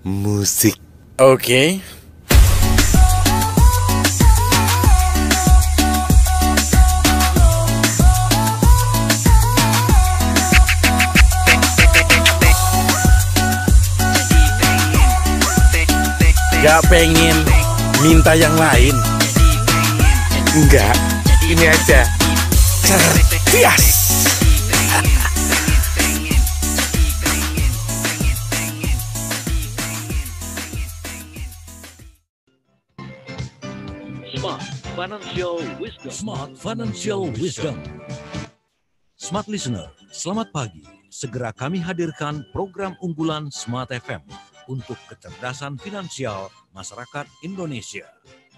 musik. Oke. Gak pengen minta yang lain? Enggak, ini aja. Cerdas. Smart Financial Wisdom. Smart Financial Wisdom. Smart listener, selamat pagi. Segera kami hadirkan program unggulan Smart FM untuk kecerdasan finansial masyarakat Indonesia.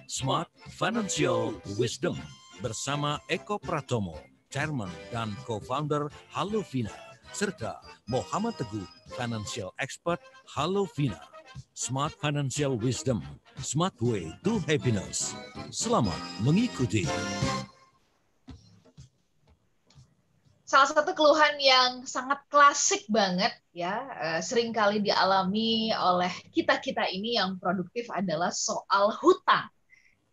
Smart Financial Wisdom bersama Eko Pratomo, Chairman dan Co-founder Hallovina, serta Muhammad Teguh, Financial Expert Hallovina. Smart Financial Wisdom, Smart Way to Happiness. Selamat mengikuti. Salah satu keluhan yang sangat klasik banget ya, seringkali dialami oleh kita-kita ini yang produktif adalah soal hutang.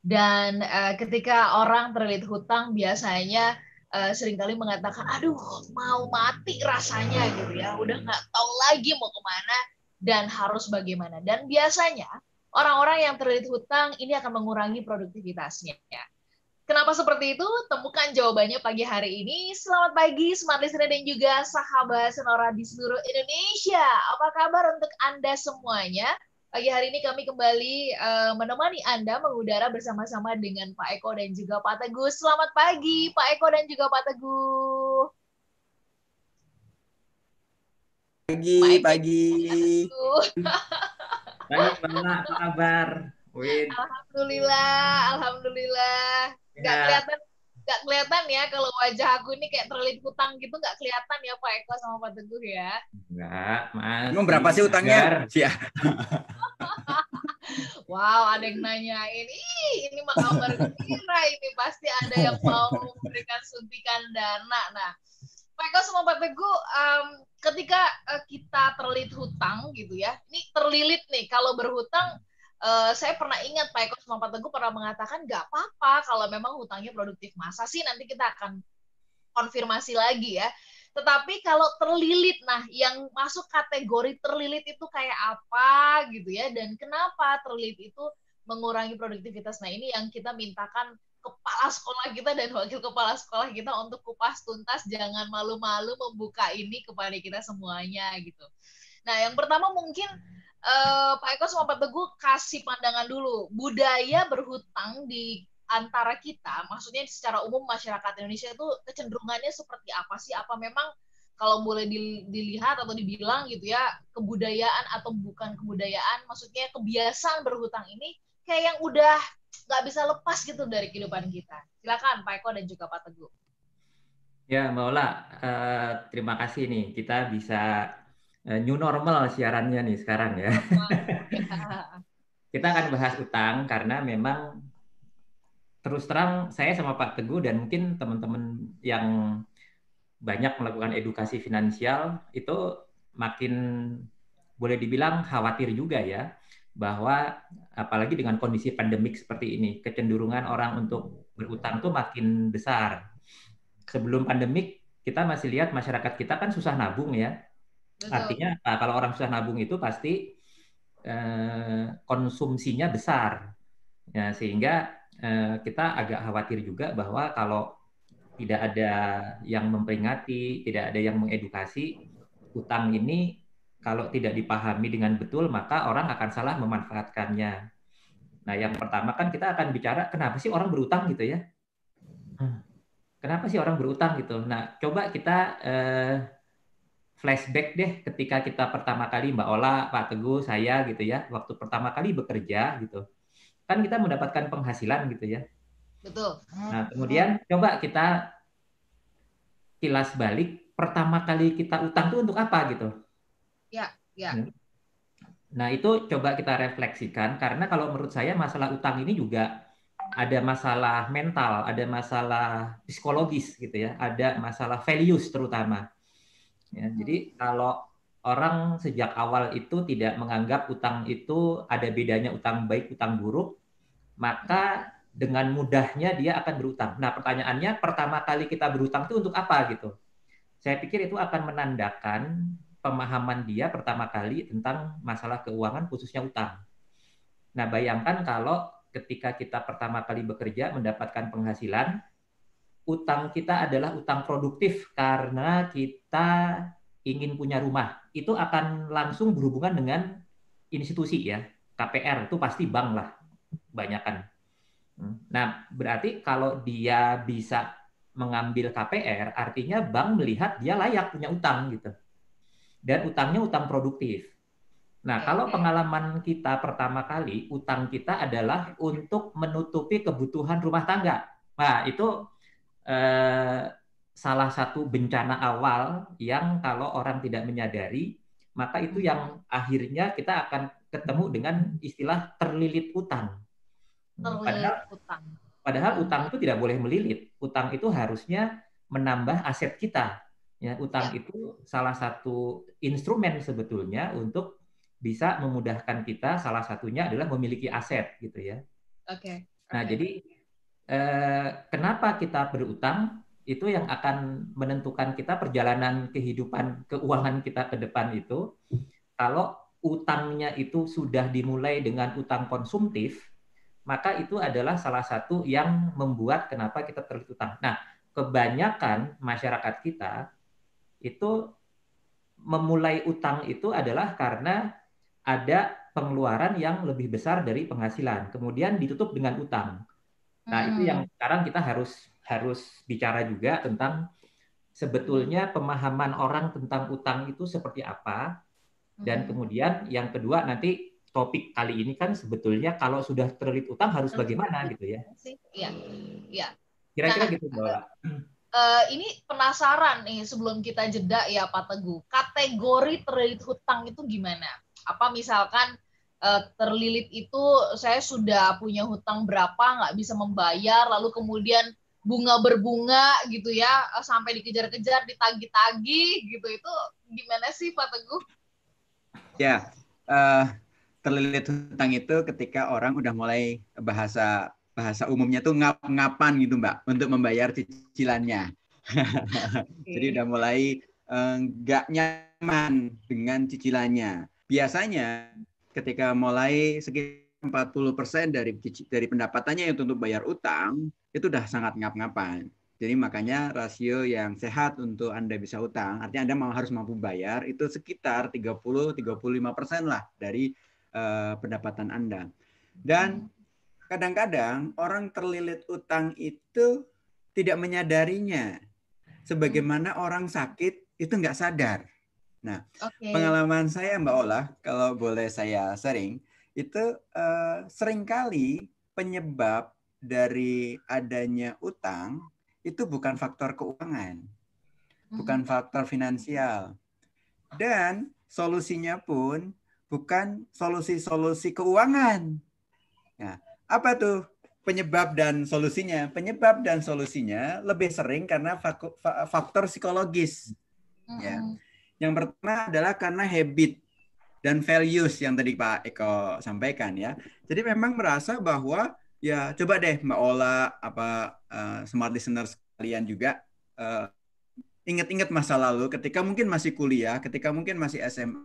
Dan ketika orang terlilit hutang biasanya seringkali mengatakan, aduh mau mati rasanya gitu ya, udah nggak tahu lagi mau kemana dan harus bagaimana. Dan biasanya orang-orang yang terlilit hutang ini akan mengurangi produktivitasnya ya. Kenapa seperti itu? Temukan jawabannya pagi hari ini. Selamat pagi, Smart Listener dan juga sahabat Sonora di seluruh Indonesia. Apa kabar untuk Anda semuanya? Pagi hari ini kami kembali menemani Anda mengudara bersama-sama dengan Pak Eko dan juga Pak Teguh. Selamat pagi, Pak Eko dan juga Pak Teguh. Pagi. Pagi, Mbak. Apa kabar? Win. Alhamdulillah. Ya. Nggak kelihatan ya kalau wajah aku ini kayak terlilit hutang gitu, nggak kelihatan ya Pak Eko sama Pak Teguh ya. Enggak, Mas. Emang berapa sih utangnya? Iya. Wow, ada yang nanyain. Ini mah kabar gembira ini, pasti ada yang mau memberikan suntikan dana. Nah, Pak Eko sama Pak Teguh, ketika kita terlilit hutang gitu ya, ini terlilit nih, kalau berhutang, saya pernah ingat Pak Eko sama Pak Teguh pernah mengatakan nggak apa-apa kalau memang hutangnya produktif. Masa sih, nanti kita akan konfirmasi lagi ya. Tetapi kalau terlilit, nah yang masuk kategori terlilit itu kayak apa gitu ya, dan kenapa terlilit itu mengurangi produktivitas. Nah ini yang kita mintakan kepala sekolah kita dan wakil kepala sekolah kita untuk kupas tuntas, jangan malu-malu membuka ini kepada kita semuanya gitu. Nah yang pertama mungkin Pak Eko sama Pak Teguh kasih pandangan dulu, budaya berhutang di antara kita, maksudnya secara umum masyarakat Indonesia itu kecenderungannya seperti apa sih? Apa memang kalau boleh dilihat atau dibilang gitu ya, kebudayaan atau bukan kebudayaan, maksudnya kebiasaan berhutang ini kayak yang udah nggak bisa lepas gitu dari kehidupan kita. Silakan Pak Eko dan juga Pak Teguh. Ya, Mbak Ola, terima kasih nih. Kita bisa new normal siarannya nih sekarang ya. Kita akan bahas utang karena memang terus terang saya sama Pak Teguh dan mungkin teman-teman yang banyak melakukan edukasi finansial itu makin boleh dibilang khawatir juga ya, bahwa apalagi dengan kondisi pandemik seperti ini, kecenderungan orang untuk berutang tuh makin besar. Sebelum pandemik kita masih lihat masyarakat kita kan susah nabung ya. Betul. Artinya kalau orang susah nabung itu pasti konsumsinya besar. Ya, sehingga kita agak khawatir juga bahwa kalau tidak ada yang memperingati, tidak ada yang mengedukasi, utang ini kalau tidak dipahami dengan betul, maka orang akan salah memanfaatkannya. Nah, yang pertama kan kita akan bicara kenapa sih orang berutang gitu ya? Kenapa sih orang berutang gitu? Nah, coba kita flashback deh ketika kita pertama kali, Mbak Ola, Pak Teguh, saya gitu ya, waktu pertama kali bekerja gitu. Kan kita mendapatkan penghasilan gitu ya. Betul. Nah, kemudian coba kita kilas balik, pertama kali kita utang itu untuk apa gitu? Ya. Nah, itu coba kita refleksikan, karena kalau menurut saya masalah utang ini juga ada masalah mental, ada masalah psikologis gitu ya, ada masalah values terutama. Ya, jadi kalau orang sejak awal itu tidak menganggap utang itu ada bedanya utang baik, utang buruk, maka dengan mudahnya dia akan berutang. Nah, pertanyaannya, pertama kali kita berutang itu untuk apa gitu? Saya pikir itu akan menandakan pemahaman dia pertama kali tentang masalah keuangan, khususnya utang. Nah, bayangkan kalau ketika kita pertama kali bekerja mendapatkan penghasilan, utang kita adalah utang produktif karena kita ingin punya rumah. Itu akan langsung berhubungan dengan institusi ya. KPR itu pasti bank lah, kebanyakan. Nah, berarti kalau dia bisa mengambil KPR, artinya bank melihat dia layak punya utang gitu. Dan utangnya utang produktif. Nah, kalau pengalaman kita pertama kali, utang kita adalah untuk menutupi kebutuhan rumah tangga. Nah, itu salah satu bencana awal yang kalau orang tidak menyadari, maka itu yang akhirnya kita akan ketemu dengan istilah terlilit utang. Padahal utang itu tidak boleh melilit. Utang itu harusnya menambah aset kita. Ya, utang itu salah satu instrumen sebetulnya untuk bisa memudahkan kita. Salah satunya adalah memiliki aset, gitu ya. Nah, jadi kenapa kita berutang? Itu yang akan menentukan kita perjalanan kehidupan keuangan kita ke depan itu. Kalau utangnya itu sudah dimulai dengan utang konsumtif, maka itu adalah salah satu yang membuat kenapa kita terlilit utang. Nah, kebanyakan masyarakat kita itu memulai utang itu adalah karena ada pengeluaran yang lebih besar dari penghasilan, kemudian ditutup dengan utang. Nah, itu yang sekarang kita harus bicara juga tentang sebetulnya pemahaman orang tentang utang itu seperti apa. Dan kemudian yang kedua nanti topik kali ini kan sebetulnya kalau sudah terlilit utang harus bagaimana gitu ya. Iya. Kira-kira gitu, Mbak. Ini penasaran nih sebelum kita jeda ya Pak Teguh. Kategori terlilit hutang itu gimana? Apa misalkan terlilit itu saya sudah punya hutang berapa, nggak bisa membayar, lalu kemudian bunga berbunga gitu ya, sampai dikejar-kejar, ditagih-tagih gitu, itu gimana sih Pak Teguh? Ya, terlilit hutang itu ketika orang udah mulai bahasa umumnya tuh ngap-ngapan gitu Mbak untuk membayar cicilannya. Jadi udah mulai nggak nyaman dengan cicilannya. Biasanya ketika mulai sekitar 40% dari pendapatannya untuk bayar utang, itu udah sangat ngap-ngapan. Jadi makanya rasio yang sehat untuk Anda bisa utang, artinya Anda harus mampu bayar, itu sekitar 30-35% lah dari pendapatan Anda. Dan kadang-kadang orang terlilit utang itu tidak menyadarinya. Sebagaimana orang sakit itu nggak sadar. Nah, pengalaman saya Mbak Ola, kalau boleh saya sharing, itu seringkali penyebab dari adanya utang itu bukan faktor keuangan, bukan faktor finansial. Dan solusinya pun bukan solusi-solusi keuangan. Nah, apa tuh penyebab dan solusinya? Penyebab dan solusinya lebih sering karena faktor psikologis. Ya. Yang pertama adalah karena habit dan values yang tadi Pak Eko sampaikan ya. Jadi memang merasa bahwa ya coba deh Mbak Ola, smart listeners kalian juga ingat-ingat masa lalu ketika mungkin masih kuliah, ketika mungkin masih SMA.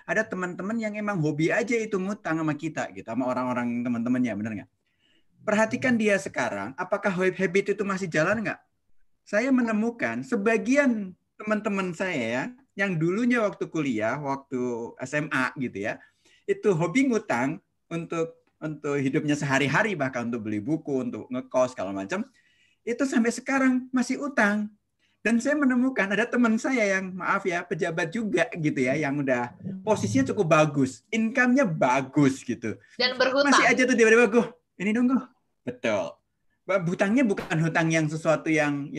Ada teman-teman yang emang hobi aja itu ngutang sama kita gitu, sama orang-orang teman-temannya, benar nggak? Perhatikan dia sekarang, apakah habit itu masih jalan nggak? Saya menemukan sebagian teman-teman saya ya, yang dulunya waktu kuliah, waktu SMA gitu ya, itu hobi ngutang untuk hidupnya sehari-hari, bahkan untuk beli buku, untuk ngekos, segala macam, itu sampai sekarang masih utang. Dan saya menemukan ada teman saya yang, maaf ya, pejabat juga gitu ya, yang udah posisinya cukup bagus, income-nya bagus gitu. Dan berhutang. Masih aja tuh tiba-tiba gue, ini dong gue. Betul. Hutangnya bukan hutang yang sesuatu yang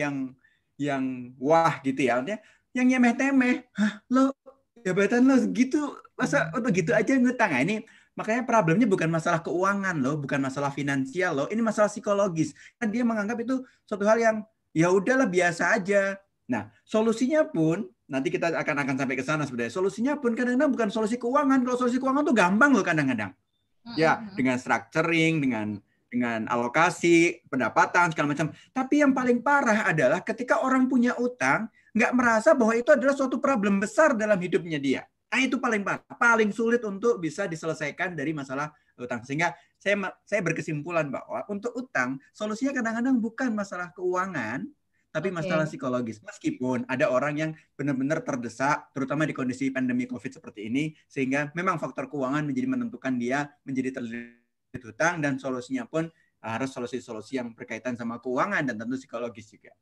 wah gitu ya, artinya yang nyemeh-temeh. Hah, lo jabatan lo segitu, masa untuk gitu aja ngutang? Nah, ini makanya problemnya bukan masalah keuangan lo, bukan masalah finansial lo, ini masalah psikologis. Kan dia menganggap itu suatu hal yang ya udahlah biasa aja. Nah, solusinya pun nanti kita akan sampai ke sana sebenarnya. Solusinya pun kadang-kadang bukan solusi keuangan. Kalau solusi keuangan tuh gampang loh kadang-kadang. Ya, dengan structuring, dengan alokasi, pendapatan, segala macam. Tapi yang paling parah adalah ketika orang punya utang, nggak merasa bahwa itu adalah suatu problem besar dalam hidupnya dia. Nah, itu paling parah, paling sulit untuk bisa diselesaikan dari masalah utang. Sehingga saya berkesimpulan bahwa untuk utang, solusinya kadang-kadang bukan masalah keuangan, tapi masalah psikologis. Meskipun ada orang yang benar-benar terdesak, terutama di kondisi pandemi COVID seperti ini, sehingga memang faktor keuangan menjadi menentukan dia menjadi terlilit hutang, dan solusinya pun harus solusi-solusi yang berkaitan sama keuangan dan tentu psikologis juga.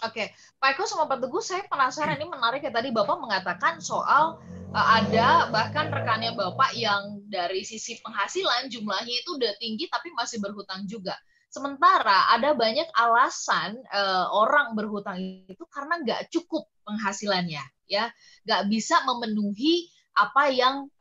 Oke, Pak Eko sama Pak Teguh, saya penasaran, ini menarik ya, tadi Bapak mengatakan soal ada bahkan rekannya Bapak yang dari sisi penghasilan jumlahnya itu udah tinggi tapi masih berhutang juga. Sementara ada banyak alasan orang berhutang itu karena nggak cukup penghasilannya, ya, nggak bisa memenuhi apa yang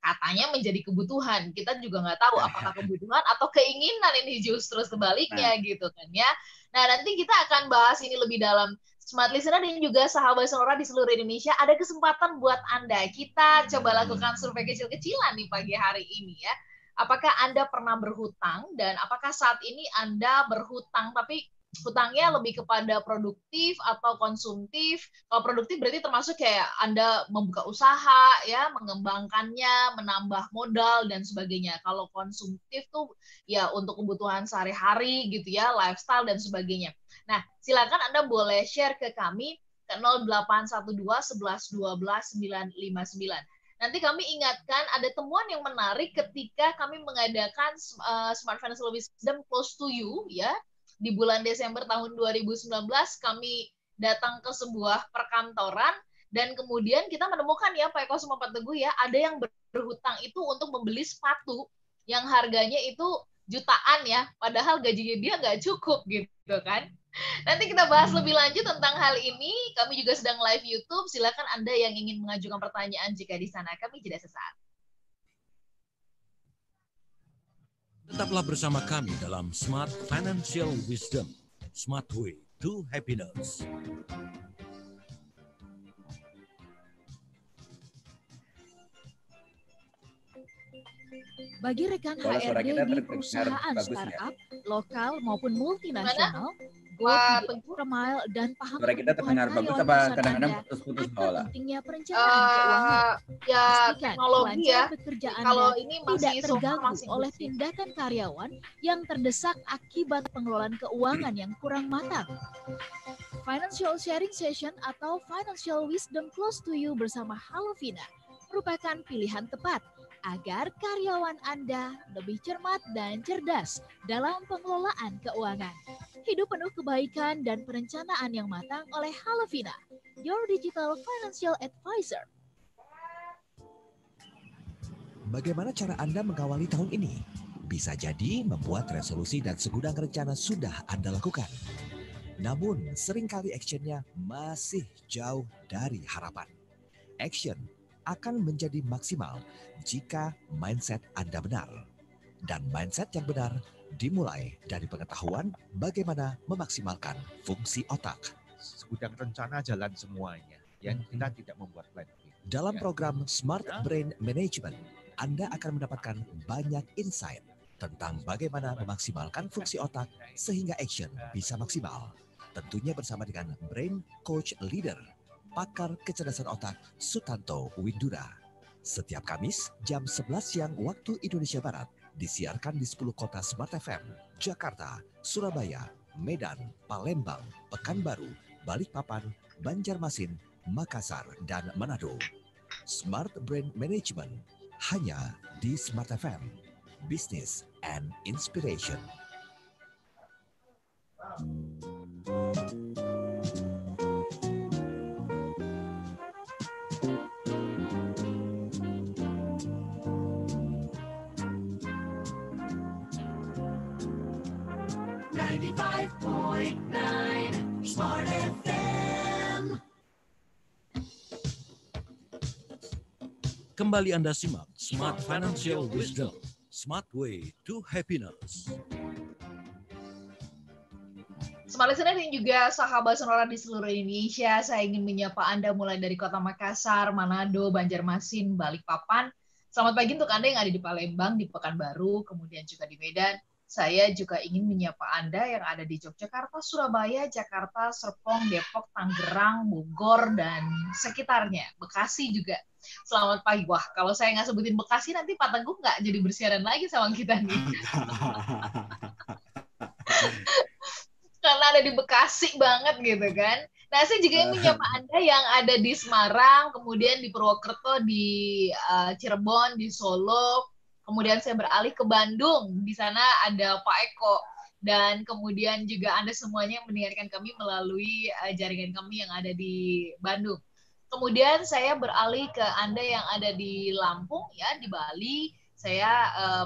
katanya menjadi kebutuhan. Kita juga nggak tahu apakah kebutuhan atau keinginan, ini justru sebaliknya gitu kan ya. Nah, nanti kita akan bahas ini lebih dalam. Smart Listener dan juga sahabat Sonora di seluruh Indonesia, ada kesempatan buat Anda. Kita coba lakukan survei kecil-kecilan di pagi hari ini ya. Apakah Anda pernah berhutang, dan apakah saat ini Anda berhutang tapi hutangnya lebih kepada produktif atau konsumtif? Kalau produktif berarti termasuk kayak Anda membuka usaha, ya, mengembangkannya, menambah modal dan sebagainya. Kalau konsumtif tuh ya untuk kebutuhan sehari-hari gitu ya, lifestyle dan sebagainya. Nah, silakan Anda boleh share ke kami ke 0812 11 12 959. Nanti kami ingatkan ada temuan yang menarik ketika kami mengadakan Smart Financial Wisdom Close to You ya. Di bulan Desember tahun 2019 kami datang ke sebuah perkantoran dan kemudian kita menemukan ya Pak Eko sama Pak Teguh ya, ada yang berhutang itu untuk membeli sepatu yang harganya itu jutaan ya, padahal gajinya dia nggak cukup gitu kan. Nanti kita bahas lebih lanjut tentang hal ini. Kami juga sedang live YouTube. Silakan Anda yang ingin mengajukan pertanyaan jika di sana. Kami jeda sesaat. Tetaplah bersama kami dalam Smart Financial Wisdom, Smart Way to Happiness. Bagi rekan HRD di perusahaan startup, lokal maupun multinasional, Premier dan paham suara kita terdengar bagus apa kadang-kadang putus-putus bawah? Pentingnya perencanaan keuangan. Ya, teknologi ya. Pekerjaan Kalau ini tidak masih terganggu oleh tindakan karyawan yang terdesak akibat pengelolaan keuangan yang kurang matang. Financial Sharing Session atau Financial Wisdom Close to You bersama Halovina merupakan pilihan tepat agar karyawan Anda lebih cermat dan cerdas dalam pengelolaan keuangan. Hidup penuh kebaikan dan perencanaan yang matang oleh Halovina, your digital financial advisor. Bagaimana cara Anda mengawali tahun ini? Bisa jadi membuat resolusi dan segudang rencana sudah Anda lakukan. Namun seringkali actionnya masih jauh dari harapan. Action akan menjadi maksimal jika mindset Anda benar. Dan mindset yang benar dimulai dari pengetahuan bagaimana memaksimalkan fungsi otak. Segudang rencana jalan semuanya, yang kita tidak membuat plan. Dalam program Smart Brain Management, Anda akan mendapatkan banyak insight tentang bagaimana memaksimalkan fungsi otak sehingga action bisa maksimal. Tentunya bersama dengan Brain Coach Leader, pakar kecerdasan otak Sutanto Windura. Setiap Kamis jam 11 siang waktu Indonesia Barat, disiarkan di 10 kota Smart FM, Jakarta, Surabaya, Medan, Palembang, Pekanbaru, Balikpapan, Banjarmasin, Makassar, dan Manado. Smart Brain Management hanya di Smart FM. Business and Inspiration. Smart FM. Kembali Anda simak Smart Financial Wisdom, Smart Way to Happiness. Smart listener dan juga sahabat Sonora di seluruh Indonesia, saya ingin menyapa Anda mulai dari Kota Makassar, Manado, Banjarmasin, Balikpapan. Selamat pagi untuk Anda yang ada di Palembang, di Pekanbaru, kemudian juga di Medan. Saya juga ingin menyapa Anda yang ada di Yogyakarta, Surabaya, Jakarta, Serpong, Depok, Tangerang, Bogor, dan sekitarnya. Bekasi juga. Selamat pagi. Wah, kalau saya nggak sebutin Bekasi, nanti Pak Teguh nggak jadi bersiaran lagi sama kita nih. Karena ada di Bekasi banget gitu kan. Nah, saya juga ingin menyapa Anda yang ada di Semarang, kemudian di Purwokerto, di Cirebon, di Solo, kemudian saya beralih ke Bandung. Di sana ada Pak Eko. Dan kemudian juga Anda semuanya yang mendengarkan kami melalui jaringan kami yang ada di Bandung. Kemudian saya beralih ke Anda yang ada di Lampung, ya, di Bali. Saya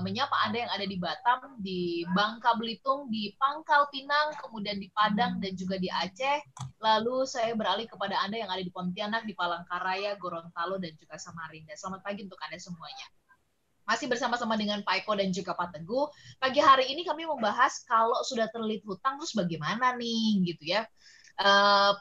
menyapa Anda yang ada di Batam, di Bangka Belitung, di Pangkal Pinang, kemudian di Padang, dan juga di Aceh. Lalu saya beralih kepada Anda yang ada di Pontianak, di Palangkaraya, Gorontalo, dan juga Samarinda. Selamat pagi untuk Anda semuanya. Masih bersama-sama dengan Pak Eko dan juga Pak Teguh. Pagi hari ini kami membahas kalau sudah terlilit hutang, terus bagaimana nih, gitu ya.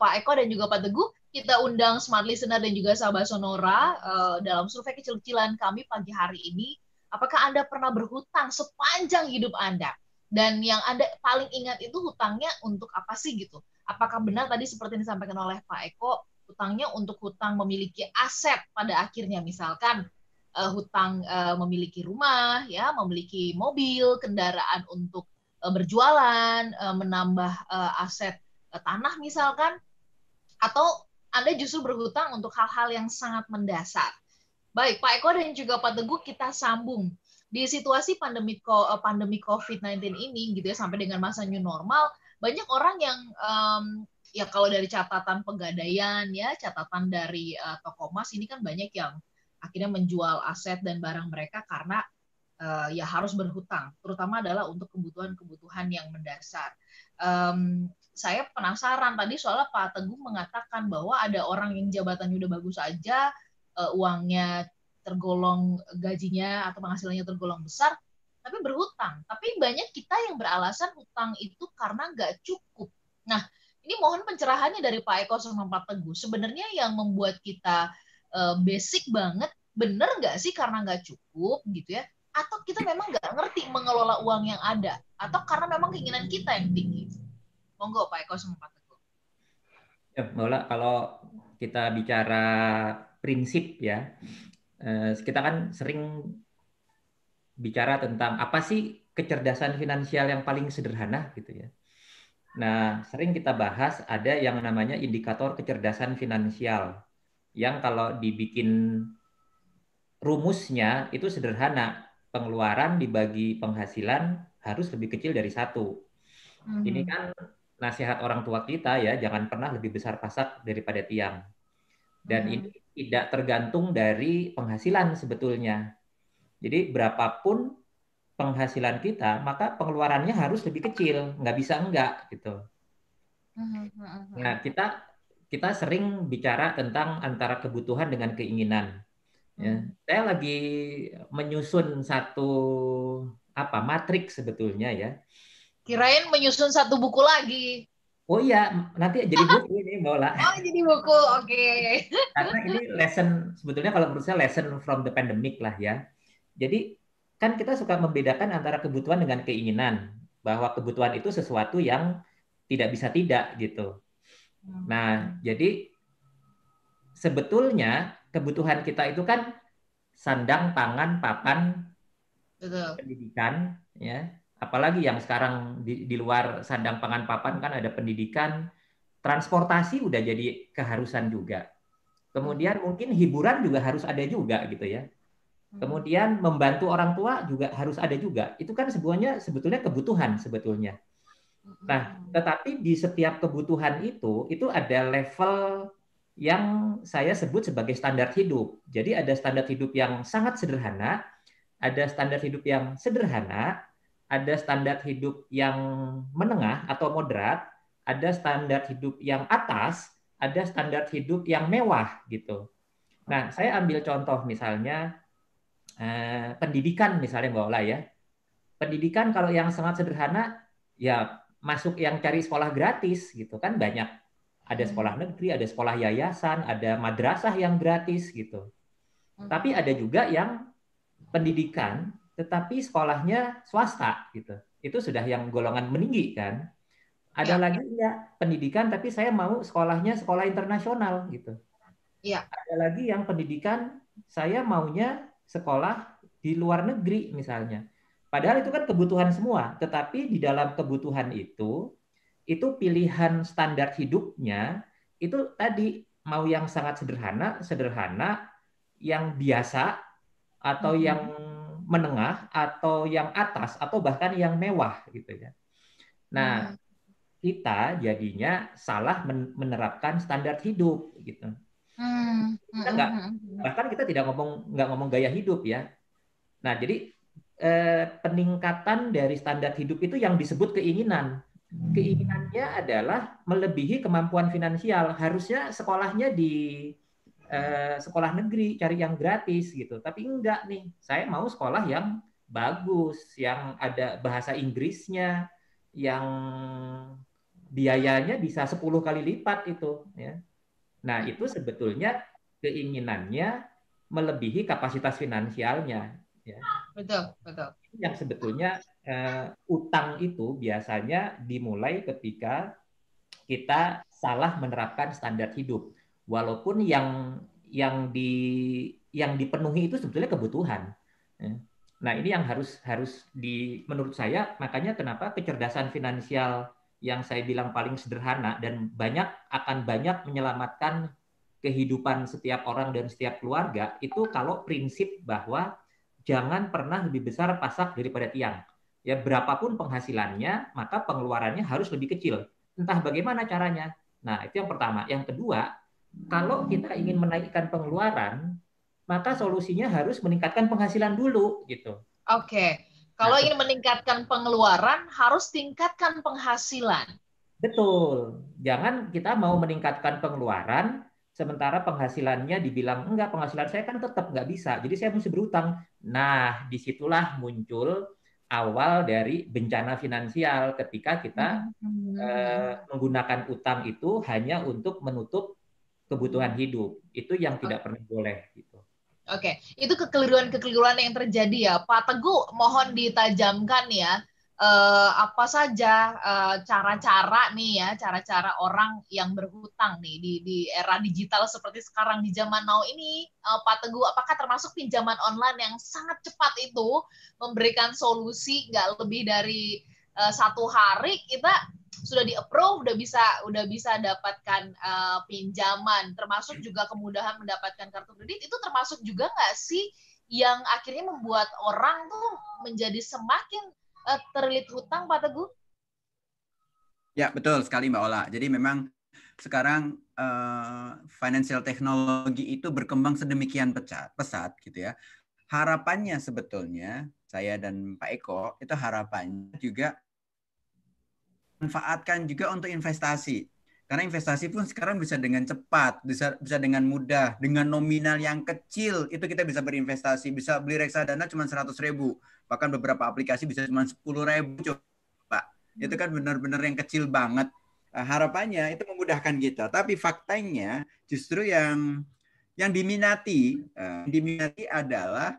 Pak Eko dan juga Pak Teguh, kita undang Smart Listener dan juga sahabat Sonora dalam survei kecil-kecilan kami pagi hari ini. Apakah Anda pernah berhutang sepanjang hidup Anda? Dan yang Anda paling ingat itu hutangnya untuk apa sih gitu? Apakah benar tadi seperti yang disampaikan oleh Pak Eko, hutangnya untuk hutang memiliki aset pada akhirnya, misalkan hutang memiliki rumah, ya, memiliki mobil, kendaraan untuk berjualan, menambah aset tanah misalkan, atau Anda justru berhutang untuk hal-hal yang sangat mendasar. Baik, Pak Eko dan juga Pak Teguh, kita sambung. Di situasi pandemi COVID-19 ini, gitu ya, sampai dengan masa new normal, banyak orang yang, ya kalau dari catatan Pegadaian, ya, catatan dari toko emas, ini kan banyak yang akhirnya menjual aset dan barang mereka karena ya harus berhutang, terutama adalah untuk kebutuhan-kebutuhan yang mendasar. Saya penasaran tadi soalnya Pak Teguh mengatakan bahwa ada orang yang jabatannya udah bagus aja, uangnya tergolong gajinya atau penghasilannya tergolong besar, tapi berhutang. Tapi banyak kita yang beralasan hutang itu karena nggak cukup. Nah, ini mohon pencerahannya dari Pak Eko sama Pak Teguh. Sebenarnya yang membuat kita basic banget, bener nggak sih karena nggak cukup gitu ya? Atau kita memang nggak ngerti mengelola uang yang ada? Atau karena memang keinginan kita yang tinggi? Monggo Pak Eko sama Pak Teguh. Ya, Mbak, kalau kita bicara prinsip ya, kita kan sering bicara tentang apa sih kecerdasan finansial yang paling sederhana gitu ya. Nah, sering kita bahas ada yang namanya indikator kecerdasan finansial, yang kalau dibikin rumusnya itu sederhana, pengeluaran dibagi penghasilan harus lebih kecil dari 1. Ini kan nasihat orang tua kita ya, jangan pernah lebih besar pasak daripada tiang. Dan ini tidak tergantung dari penghasilan sebetulnya. Jadi berapapun penghasilan kita, maka pengeluarannya harus lebih kecil, nggak bisa enggak gitu. Nah, kita sering bicara tentang antara kebutuhan dengan keinginan. Ya, saya lagi menyusun satu matriks sebetulnya ya. Kirain menyusun satu buku lagi. Oh iya, nanti jadi buku ini Mbak Ola. Oh, jadi buku, oke. Karena ini lesson, sebetulnya kalau menurut saya lesson from the pandemic lah ya. Jadi kan kita suka membedakan antara kebutuhan dengan keinginan. Bahwa kebutuhan itu sesuatu yang tidak bisa tidak gitu. Nah, jadi sebetulnya kebutuhan kita itu kan sandang, pangan, papan, pendidikan, ya. Apalagi yang sekarang di luar sandang, pangan, papan kan ada pendidikan, transportasi udah jadi keharusan juga. Kemudian mungkin hiburan juga harus ada juga gitu ya. Kemudian membantu orang tua juga harus ada juga. Itu kan sebetulnya kebutuhan sebetulnya. Nah, tetapi di setiap kebutuhan itu ada level yang saya sebut sebagai standar hidup. Jadi ada standar hidup yang sangat sederhana, ada standar hidup yang sederhana, ada standar hidup yang menengah atau moderat, ada standar hidup yang atas, ada standar hidup yang mewah gitu. Nah, saya ambil contoh misalnya pendidikan misalnya Mbak Ola ya. Pendidikan kalau yang sangat sederhana ya masuk yang cari sekolah gratis gitu kan banyak. Ada sekolah negeri, ada sekolah yayasan, ada madrasah yang gratis gitu. Tapi ada juga yang pendidikan tetapi sekolahnya swasta gitu. Itu sudah yang golongan meninggi kan. Ada lagi enggak pendidikan tapi saya mau sekolahnya sekolah internasional gitu. Iya. Ada lagi yang pendidikan saya maunya sekolah di luar negeri misalnya. Padahal itu kan kebutuhan semua, tetapi di dalam kebutuhan itu pilihan standar hidupnya itu tadi mau yang sangat sederhana, yang biasa atau yang menengah atau yang atas atau bahkan yang mewah gitu ya. Nah, kita jadinya salah menerapkan standar hidup gitu. Kita bahkan kita nggak ngomong gaya hidup ya. Nah, jadi peningkatan dari standar hidup itu yang disebut keinginan. Keinginannya adalah melebihi kemampuan finansial. Harusnya sekolahnya di sekolah negeri, cari yang gratis gitu. Tapi enggak nih, saya mau sekolah yang bagus, yang ada bahasa Inggrisnya, yang biayanya bisa 10 kali lipat itu. Ya. Nah, itu sebetulnya keinginannya melebihi kapasitas finansialnya. Ya. Betul, betul. Yang sebetulnya utang itu biasanya dimulai ketika kita salah menerapkan standar hidup. Walaupun yang dipenuhi itu sebetulnya kebutuhan. Nah, ini yang harus menurut saya, makanya kenapa kecerdasan finansial yang saya bilang paling sederhana dan akan banyak menyelamatkan kehidupan setiap orang dan setiap keluarga itu kalau prinsip bahwa jangan pernah lebih besar pasak daripada tiang. Ya, berapapun penghasilannya, maka pengeluarannya harus lebih kecil. Entah bagaimana caranya. Nah, itu yang pertama. Yang kedua, kalau kita ingin menaikkan pengeluaran, maka solusinya harus meningkatkan penghasilan dulu gitu. Oke. Kalau ingin meningkatkan pengeluaran, harus tingkatkan penghasilan. Betul. Jangan kita mau meningkatkan pengeluaran, sementara penghasilannya dibilang, enggak, penghasilan saya kan tetap nggak bisa, jadi saya mesti berutang. Nah, disitulah muncul awal dari bencana finansial ketika kita menggunakan utang itu hanya untuk menutup kebutuhan hidup. Itu yang tidak pernah boleh gitu. Oke, itu kekeliruan-kekeliruan yang terjadi ya. Pak Teguh, mohon ditajamkan ya, apa saja cara-cara nih ya, cara-cara orang yang berhutang nih di era digital seperti sekarang di zaman now ini, Pak Teguh, apakah termasuk pinjaman online yang sangat cepat itu memberikan solusi nggak lebih dari 1 hari kita sudah di-approve, udah bisa dapatkan pinjaman, termasuk juga kemudahan mendapatkan kartu kredit, itu termasuk juga nggak sih yang akhirnya membuat orang tuh menjadi semakin terlilit hutang, Pak Teguh? Ya, betul sekali Mbak Ola. Jadi memang sekarang financial technology itu berkembang sedemikian pesat gitu ya. Harapannya sebetulnya, saya dan Pak Eko, itu harapannya juga manfaatkan juga untuk investasi. Karena investasi pun sekarang bisa dengan cepat, bisa dengan mudah, dengan nominal yang kecil itu kita bisa berinvestasi, bisa beli reksadana cuma 100.000, bahkan beberapa aplikasi bisa cuma 10.000 coba. Itu kan benar-benar yang kecil banget. Harapannya itu memudahkan kita, tapi faktanya justru yang diminati adalah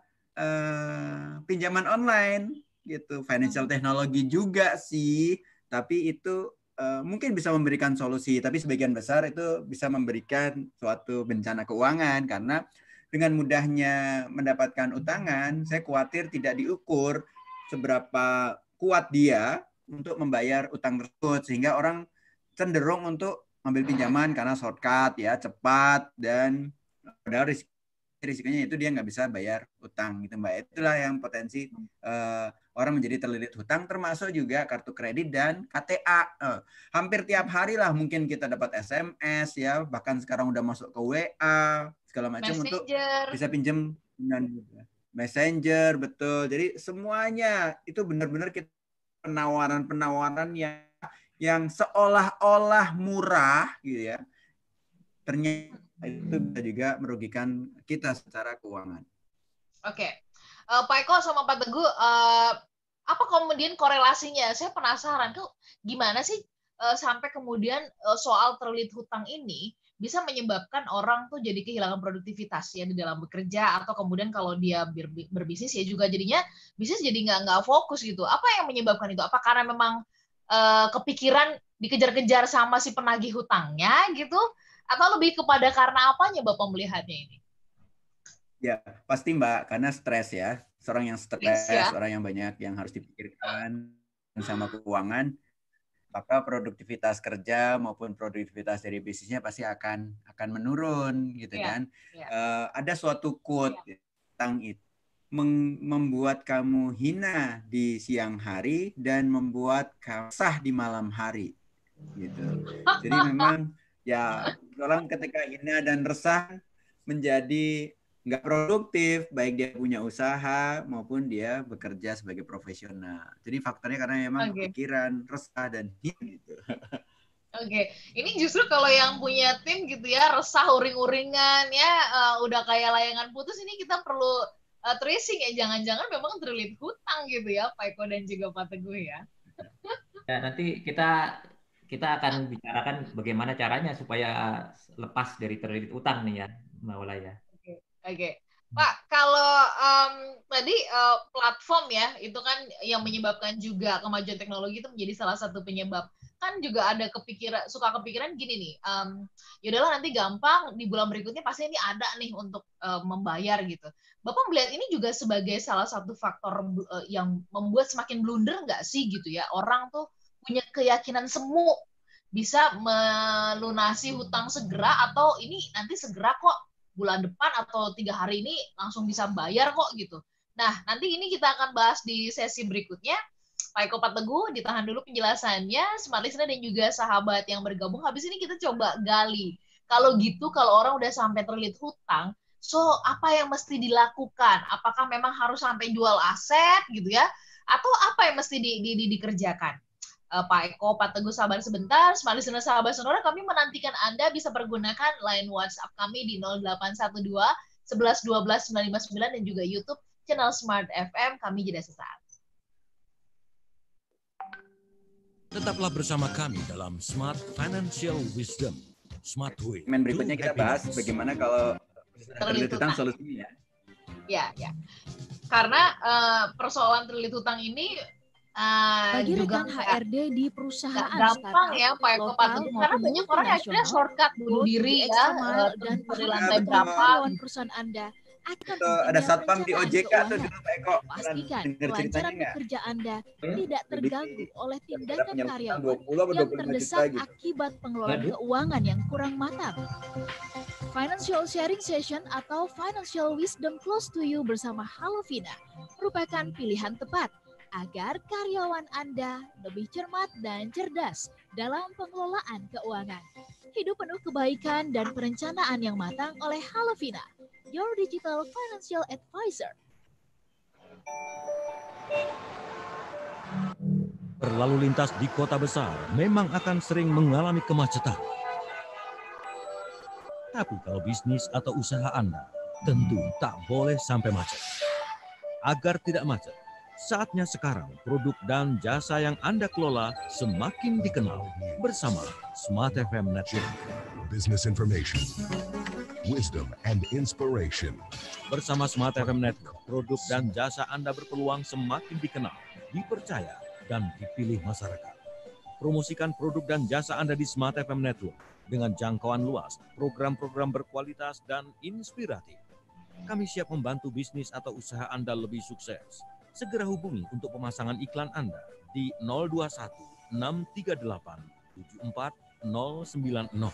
pinjaman online gitu, financial technology juga sih. Tapi itu mungkin bisa memberikan solusi, tapi sebagian besar itu bisa memberikan suatu bencana keuangan karena dengan mudahnya mendapatkan utangan, saya khawatir tidak diukur seberapa kuat dia untuk membayar utang tersebut, sehingga orang cenderung untuk mengambil pinjaman karena shortcut ya, cepat, dan padahal risikonya itu dia nggak bisa bayar utang gitu Mbak. Itulah yang potensi orang menjadi terlilit hutang, termasuk juga kartu kredit dan KTA. Hampir tiap hari lah mungkin kita dapat SMS ya, bahkan sekarang udah masuk ke WA segala macam untuk bisa pinjam dengan Messenger, betul. Jadi semuanya itu benar-benar kita penawaran yang seolah-olah murah gitu ya. Ternyata itu bisa juga merugikan kita secara keuangan. Oke. Pak Eko sama Pak Teguh, apa kemudian korelasinya? Saya penasaran kok gimana sih sampai kemudian soal terlilit hutang ini bisa menyebabkan orang tuh jadi kehilangan produktivitas ya di dalam bekerja, atau kemudian kalau dia berbisnis ya juga jadinya bisnis jadi nggak fokus gitu. Apa yang menyebabkan itu? Apa karena memang kepikiran dikejar-kejar sama si penagih hutangnya gitu? Atau lebih kepada karena apanya Bapak melihatnya ini? Ya, pasti Mbak, karena stres ya. Seorang yang stres, ya. orang yang banyak yang harus dipikirkan sama keuangan, maka produktivitas kerja maupun produktivitas dari bisnisnya pasti akan menurun gitu kan. Ada suatu quote tentang itu, membuat kamu hina di siang hari dan membuat kamu sah di malam hari gitu. Jadi memang ya orang ketika hina dan resah menjadi nggak produktif, baik dia punya usaha maupun dia bekerja sebagai profesional. Jadi faktornya karena memang pikiran, resah, dan gitu. Oke, ini justru kalau yang punya tim gitu ya, resah uring-uringan ya, udah kayak layangan putus, ini kita perlu tracing ya, jangan-jangan memang terlilit hutang gitu ya, Pak Eko dan juga Pak Teguh ya. Ya, nanti kita akan bicarakan bagaimana caranya supaya lepas dari terlilit utang nih ya, Mbak Ola ya. Oke. Pak, kalau tadi platform ya, itu kan yang menyebabkan juga kemajuan teknologi itu menjadi salah satu penyebab. Kan juga ada suka kepikiran gini nih, yaudahlah nanti gampang, di bulan berikutnya pasti ini ada nih untuk membayar gitu. Bapak melihat ini juga sebagai salah satu faktor yang membuat semakin blunder nggak sih gitu ya? Orang tuh punya keyakinan semu bisa melunasi hutang segera, atau ini nanti segera kok, bulan depan atau 3 hari ini langsung bisa bayar kok gitu. Nah, nanti ini kita akan bahas di sesi berikutnya. Pak Eko, Pak Teguh, ditahan dulu penjelasannya. Smart Listener dan juga sahabat yang bergabung. Habis ini kita coba gali. Kalau gitu, kalau orang udah sampai terlilit hutang, so apa yang mesti dilakukan? Apakah memang harus sampai jual aset gitu ya? Atau apa yang mesti dikerjakan? Pak Eko, Pak Teguh, sabar sebentar. Smart Listener, sahabat Sonora, kami menantikan Anda bisa pergunakan line WhatsApp kami di 0812 11 12 959 dan juga YouTube channel Smart FM. Kami jeda sesaat. Tetaplah bersama kami dalam Smart Financial Wisdom, Smart Way. Berikutnya kita bahas bagaimana kalau terlilit hutang solusinya. Ya. Karena persoalan terlilit hutang ini bagi juga rekan HRD di perusahaan gampang ya Pak Eko, Pak Teguh, karena banyak orang akhirnya shortcut bunuh diri ya, dan di lantai berapa karyawan perusahaan Anda akan ada satpam di OJK tuh dulu Pak Eko. Pastikan kelancaran bekerja Anda tidak terganggu oleh tindakan karyawan yang terdesak akibat pengelolaan keuangan yang kurang matang. Financial Sharing Session atau Financial Wisdom Close to You bersama Halovina merupakan pilihan tepat agar karyawan Anda lebih cermat dan cerdas dalam pengelolaan keuangan. Hidup penuh kebaikan dan perencanaan yang matang oleh Halovina, your digital financial advisor. Berlalu lintas di kota besar memang akan sering mengalami kemacetan. Tapi kalau bisnis atau usaha Anda tentu tak boleh sampai macet. Agar tidak macet, saatnya sekarang produk dan jasa yang Anda kelola semakin dikenal bersama Smart FM Network. Business information, wisdom, and inspiration. Bersama Smart FM Network, produk dan jasa Anda berpeluang semakin dikenal, dipercaya, dan dipilih masyarakat. Promosikan produk dan jasa Anda di Smart FM Network dengan jangkauan luas, program-program berkualitas, dan inspiratif. Kami siap membantu bisnis atau usaha Anda lebih sukses. Segera hubungi untuk pemasangan iklan Anda di 021 638 74090.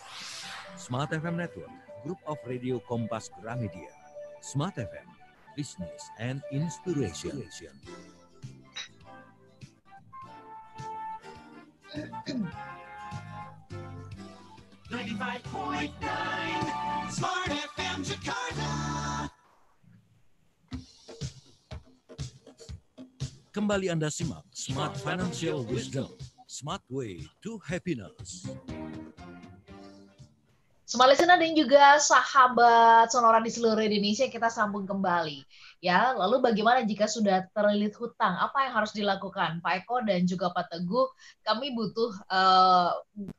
Smart FM Network, Group of Radio Kompas Gramedia. Smart FM, Business and Inspiration. 95.9 Smart FM Jakarta. Kembali Anda simak Smart Financial Wisdom, Smart Way to Happiness. Smart Listener dan juga sahabat Sonora di seluruh Indonesia, kita sambung kembali. Ya, lalu bagaimana jika sudah terlilit hutang? Apa yang harus dilakukan? Pak Eko dan juga Pak Teguh, kami butuh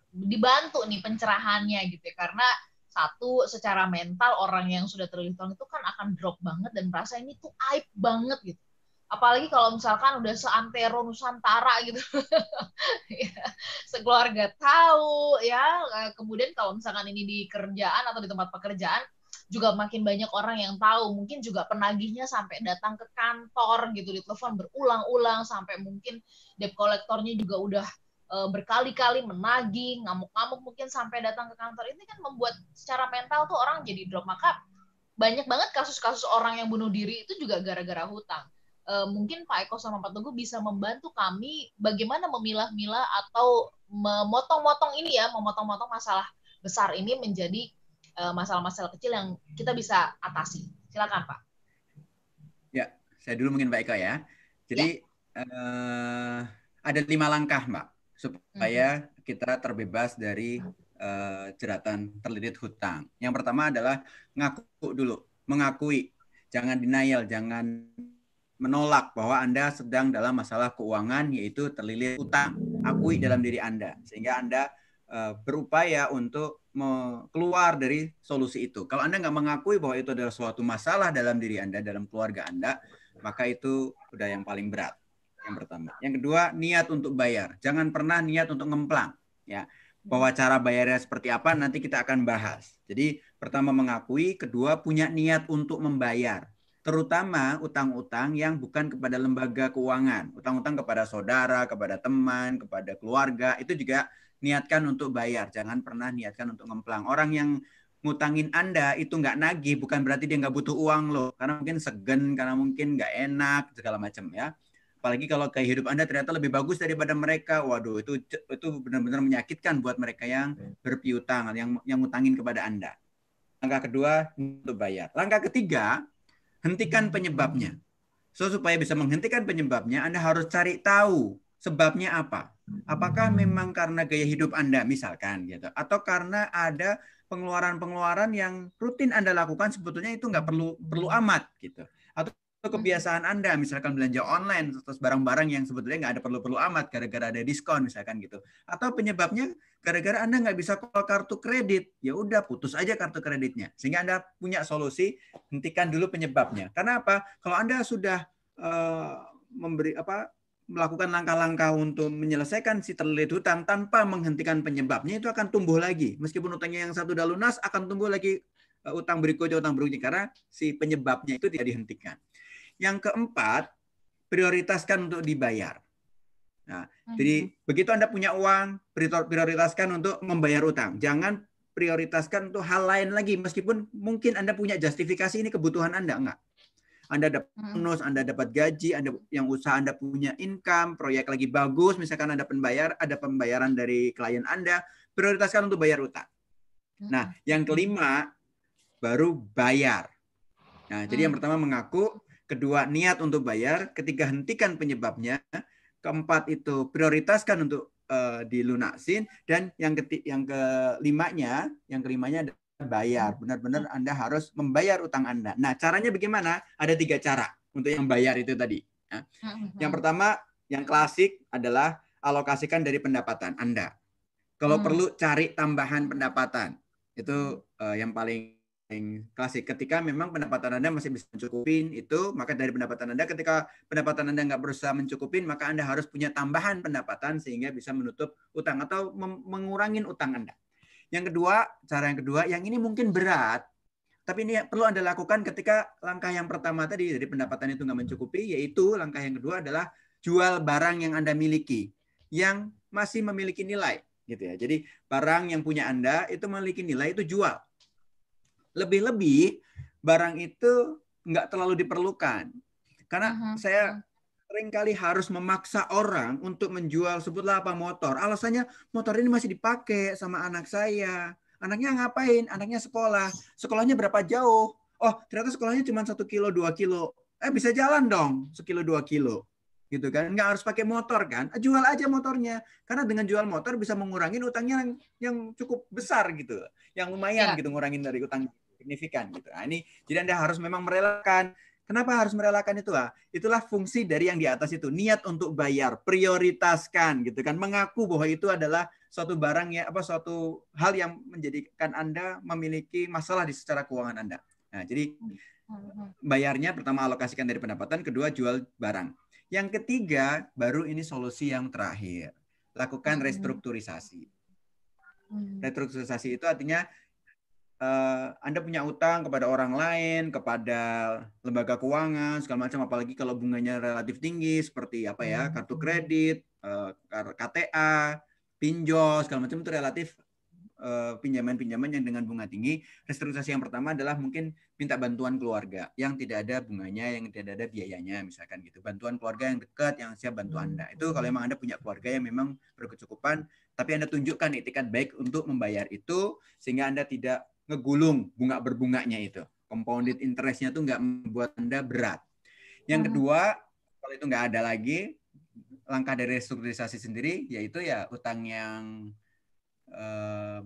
dibantu nih pencerahannya gitu ya. Karena satu, secara mental orang yang sudah terlilit hutang itu kan akan drop banget dan merasa ini tuh aib banget gitu. Apalagi kalau misalkan udah seantero Nusantara gitu. Ya, sekeluarga tahu ya. Kemudian kalau misalkan ini di kerjaan atau di tempat pekerjaan juga makin banyak orang yang tahu. Mungkin juga penagihnya sampai datang ke kantor gitu, ditelepon berulang-ulang sampai mungkin debt kolektornya juga udah berkali-kali menagih, ngamuk-ngamuk mungkin sampai datang ke kantor. Ini kan membuat secara mental tuh orang jadi drop. Maka banyak banget kasus-kasus orang yang bunuh diri itu juga gara-gara hutang. Mungkin Pak Eko sama Pak Teguh bisa membantu kami bagaimana memilah-milah atau memotong-motong ini ya, memotong-motong masalah besar ini menjadi masalah-masalah kecil yang kita bisa atasi. Silakan Pak. Ya, saya dulu mungkin Mbak Eko ya. Jadi ada 5 langkah Mbak supaya kita terbebas dari jeratan terlilit hutang. Yang pertama adalah ngaku dulu, mengakui, jangan denial, jangan menolak bahwa Anda sedang dalam masalah keuangan yaitu terlilit hutang. Akui dalam diri Anda sehingga Anda berupaya untuk keluar dari solusi itu. Kalau Anda nggak mengakui bahwa itu adalah suatu masalah dalam diri Anda, dalam keluarga Anda, maka itu udah yang paling berat. Yang pertama. Yang kedua, niat untuk bayar. Jangan pernah niat untuk ngemplang. Ya, bahwa cara bayarnya seperti apa nanti kita akan bahas. Jadi pertama mengakui, kedua punya niat untuk membayar. Terutama utang-utang yang bukan kepada lembaga keuangan. Utang-utang kepada saudara, kepada teman, kepada keluarga, itu juga niatkan untuk bayar. Jangan pernah niatkan untuk ngemplang. Orang yang ngutangin Anda itu nggak nagih, bukan berarti dia nggak butuh uang loh. Karena mungkin segen, karena mungkin nggak enak, segala macam ya. Apalagi kalau gaya hidup Anda ternyata lebih bagus daripada mereka. Waduh, itu benar-benar menyakitkan buat mereka yang berpiutang, yang ngutangin kepada Anda. Langkah kedua, untuk bayar. Langkah ketiga, hentikan penyebabnya. So, supaya bisa menghentikan penyebabnya, Anda harus cari tahu sebabnya apa. Apakah memang karena gaya hidup Anda misalkan gitu, atau karena ada pengeluaran-pengeluaran yang rutin Anda lakukan sebetulnya itu nggak perlu amat gitu. Atau kebiasaan Anda misalkan belanja online terus barang-barang yang sebetulnya nggak ada perlu-perlu amat gara-gara ada diskon misalkan gitu. Atau penyebabnya gara-gara Anda nggak bisa call kartu kredit, ya udah putus aja kartu kreditnya. Sehingga Anda punya solusi, hentikan dulu penyebabnya. Karena apa? Kalau Anda sudah melakukan langkah-langkah untuk menyelesaikan si terlilit hutang tanpa menghentikan penyebabnya, itu akan tumbuh lagi. Meskipun utangnya yang satu udah lunas, akan tumbuh lagi utang berikutnya karena si penyebabnya itu tidak dihentikan. Yang keempat, prioritaskan untuk dibayar. Nah, jadi begitu Anda punya uang, prioritaskan untuk membayar utang. Jangan prioritaskan untuk hal lain lagi, meskipun mungkin Anda punya justifikasi ini kebutuhan Anda, enggak. Anda dapat bonus, Anda dapat gaji, Anda yang usaha Anda punya income, proyek lagi bagus, misalkan ada pembayaran dari klien Anda, prioritaskan untuk bayar utang. Nah, yang kelima baru bayar. Nah, jadi yang pertama mengaku, kedua niat untuk bayar, ketiga hentikan penyebabnya, keempat itu prioritaskan untuk dilunasin, dan yang kelimanya adalah bayar. Benar-benar Anda harus membayar utang Anda. Nah, caranya bagaimana? Ada 3 cara untuk yang bayar itu tadi. Nah, yang pertama, yang klasik adalah alokasikan dari pendapatan Anda. Kalau perlu cari tambahan pendapatan. Itu yang paling klasik. Ketika memang pendapatan Anda masih bisa mencukupin itu, maka dari pendapatan Anda, ketika pendapatan Anda nggak berusaha mencukupin, maka Anda harus punya tambahan pendapatan sehingga bisa menutup utang atau mengurangin utang Anda. Yang kedua, cara yang kedua, yang ini mungkin berat, tapi ini perlu Anda lakukan ketika langkah yang pertama tadi, dari pendapatan itu nggak mencukupi, yaitu langkah yang kedua adalah jual barang yang Anda miliki, yang masih memiliki nilai. Gitu ya. Jadi barang yang punya Anda itu memiliki nilai, itu jual. Lebih-lebih barang itu nggak terlalu diperlukan. Karena saya seringkali harus memaksa orang untuk menjual, sebutlah apa, motor. Alasannya motor ini masih dipakai sama anak saya. Anaknya ngapain? Anaknya sekolah. Sekolahnya berapa jauh? Oh, ternyata sekolahnya cuma 1 kilo, 2 kilo. Bisa jalan dong 1 kilo, 2 kilo. Gitu kan? Nggak harus pakai motor kan? Jual aja motornya. Karena dengan jual motor bisa mengurangi utangnya yang cukup besar gitu. Yang lumayan gitu ngurangin dari utang signifikan gitu. Nah, ini jadi Anda harus memang merelakan Kenapa harus merelakan itu? Itulah fungsi dari yang di atas itu, niat untuk bayar, prioritaskan gitu kan, mengaku bahwa itu adalah suatu barang ya, suatu hal yang menjadikan Anda memiliki masalah di secara keuangan Anda. Nah, jadi bayarnya pertama alokasikan dari pendapatan, kedua jual barang. Yang ketiga, baru ini solusi yang terakhir. Lakukan restrukturisasi. Restrukturisasi itu artinya Anda punya utang kepada orang lain, kepada lembaga keuangan, segala macam, apalagi kalau bunganya relatif tinggi, seperti kartu kredit, KTA, pinjol, segala macam itu relatif pinjaman-pinjaman yang dengan bunga tinggi. Restrukturisasi yang pertama adalah mungkin minta bantuan keluarga yang tidak ada bunganya, yang tidak ada biayanya, misalkan gitu. Bantuan keluarga yang dekat, yang siap bantu Anda. Itu kalau memang Anda punya keluarga yang memang berkecukupan, tapi Anda tunjukkan itikat baik untuk membayar itu, sehingga Anda tidak ngegulung berbunganya itu. Compounded interest-nya itu nggak membuat Anda berat. Yang kedua, kalau itu nggak ada lagi, langkah dari restrukturisasi sendiri, yaitu utang yang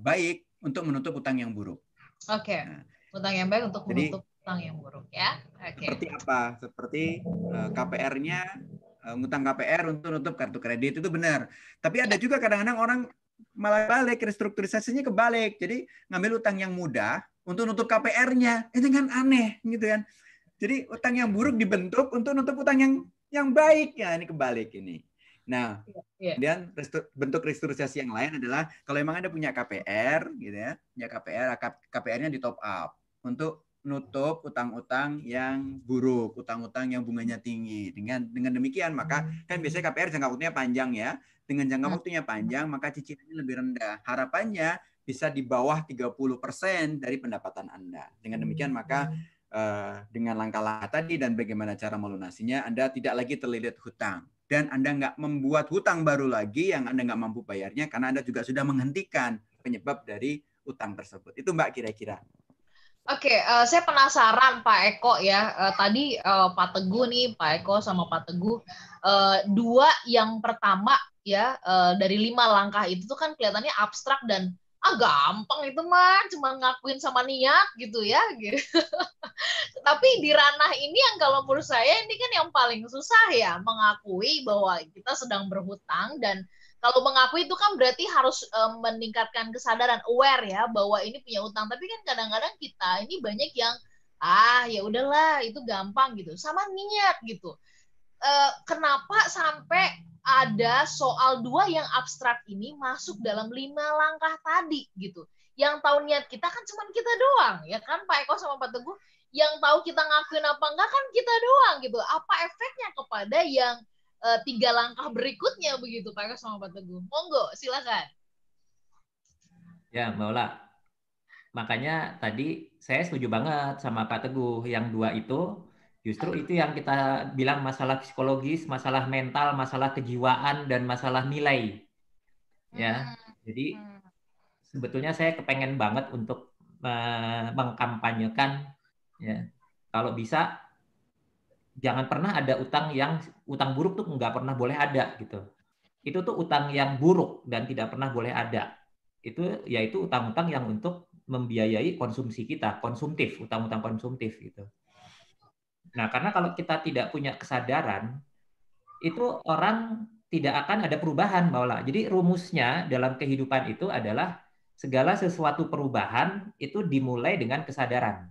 baik untuk menutup utang yang buruk. Oke. Nah, utang yang baik untuk menutup utang yang buruk ya. Seperti apa? Seperti KPR-nya, ngutang KPR untuk nutup kartu kredit, itu benar. Tapi ada juga kadang-kadang orang malah balik, restrukturisasinya kebalik. Jadi ngambil utang yang mudah untuk nutup KPR-nya. Itu kan aneh gitu kan. Jadi utang yang buruk dibentuk untuk nutup utang yang baik. Ya, ini kebalik ini. Nah, kemudian bentuk restrukturisasi yang lain adalah kalau memang Anda punya KPR gitu ya, punya KPR-nya di top up untuk nutup utang-utang yang buruk, utang-utang yang bunganya tinggi. Dengan demikian maka kan biasanya KPR jangka waktunya panjang ya. Dengan jangka waktunya panjang maka cicilannya lebih rendah. Harapannya bisa di bawah 30% dari pendapatan Anda. Dengan demikian maka dengan langkah-langkah tadi dan bagaimana cara melunasinya, Anda tidak lagi terlilit hutang. Dan Anda nggak membuat hutang baru lagi yang Anda nggak mampu bayarnya karena Anda juga sudah menghentikan penyebab dari utang tersebut. Itu Mbak kira-kira. Oke, saya penasaran Pak Eko ya. Tadi Pak Teguh nih, Pak Eko sama Pak Teguh, dua yang pertama ya dari 5 langkah itu tuh kan kelihatannya abstrak dan gampang itu mah, cuma ngakuin sama niat gitu ya. Gitu. Tapi di ranah ini yang kalau menurut saya ini kan yang paling susah ya, mengakui bahwa kita sedang berhutang. Dan kalau mengakui itu kan berarti harus meningkatkan kesadaran, aware ya bahwa ini punya utang. Tapi kan kadang-kadang kita ini banyak yang ya udahlah itu gampang gitu, sama niat gitu. Kenapa sampai ada soal 2 yang abstrak ini masuk dalam 5 langkah tadi gitu? Yang tahu niat kita kan cuma kita doang ya kan Pak Eko sama Pak Teguh. Yang tahu kita ngakuin apa enggak kan kita doang gitu. Apa efeknya kepada yang 3 langkah berikutnya begitu Pak Eko sama Pak Teguh? Monggo, silakan. Ya, Mbak Ola. Makanya tadi saya setuju banget sama Pak Teguh. Yang 2 itu justru itu yang kita bilang masalah psikologis, masalah mental, masalah kejiwaan, dan masalah nilai. Ya, jadi sebetulnya saya kepengen banget untuk mengkampanyekan, ya, kalau bisa jangan pernah ada utang buruk tuh nggak pernah boleh ada gitu. Itu tuh utang yang buruk dan tidak pernah boleh ada. Itu yaitu utang-utang yang untuk membiayai konsumsi kita, konsumtif, utang-utang konsumtif gitu. Nah, karena kalau kita tidak punya kesadaran, itu orang tidak akan ada perubahan, Mbak Ola. Jadi rumusnya dalam kehidupan itu adalah segala sesuatu perubahan itu dimulai dengan kesadaran.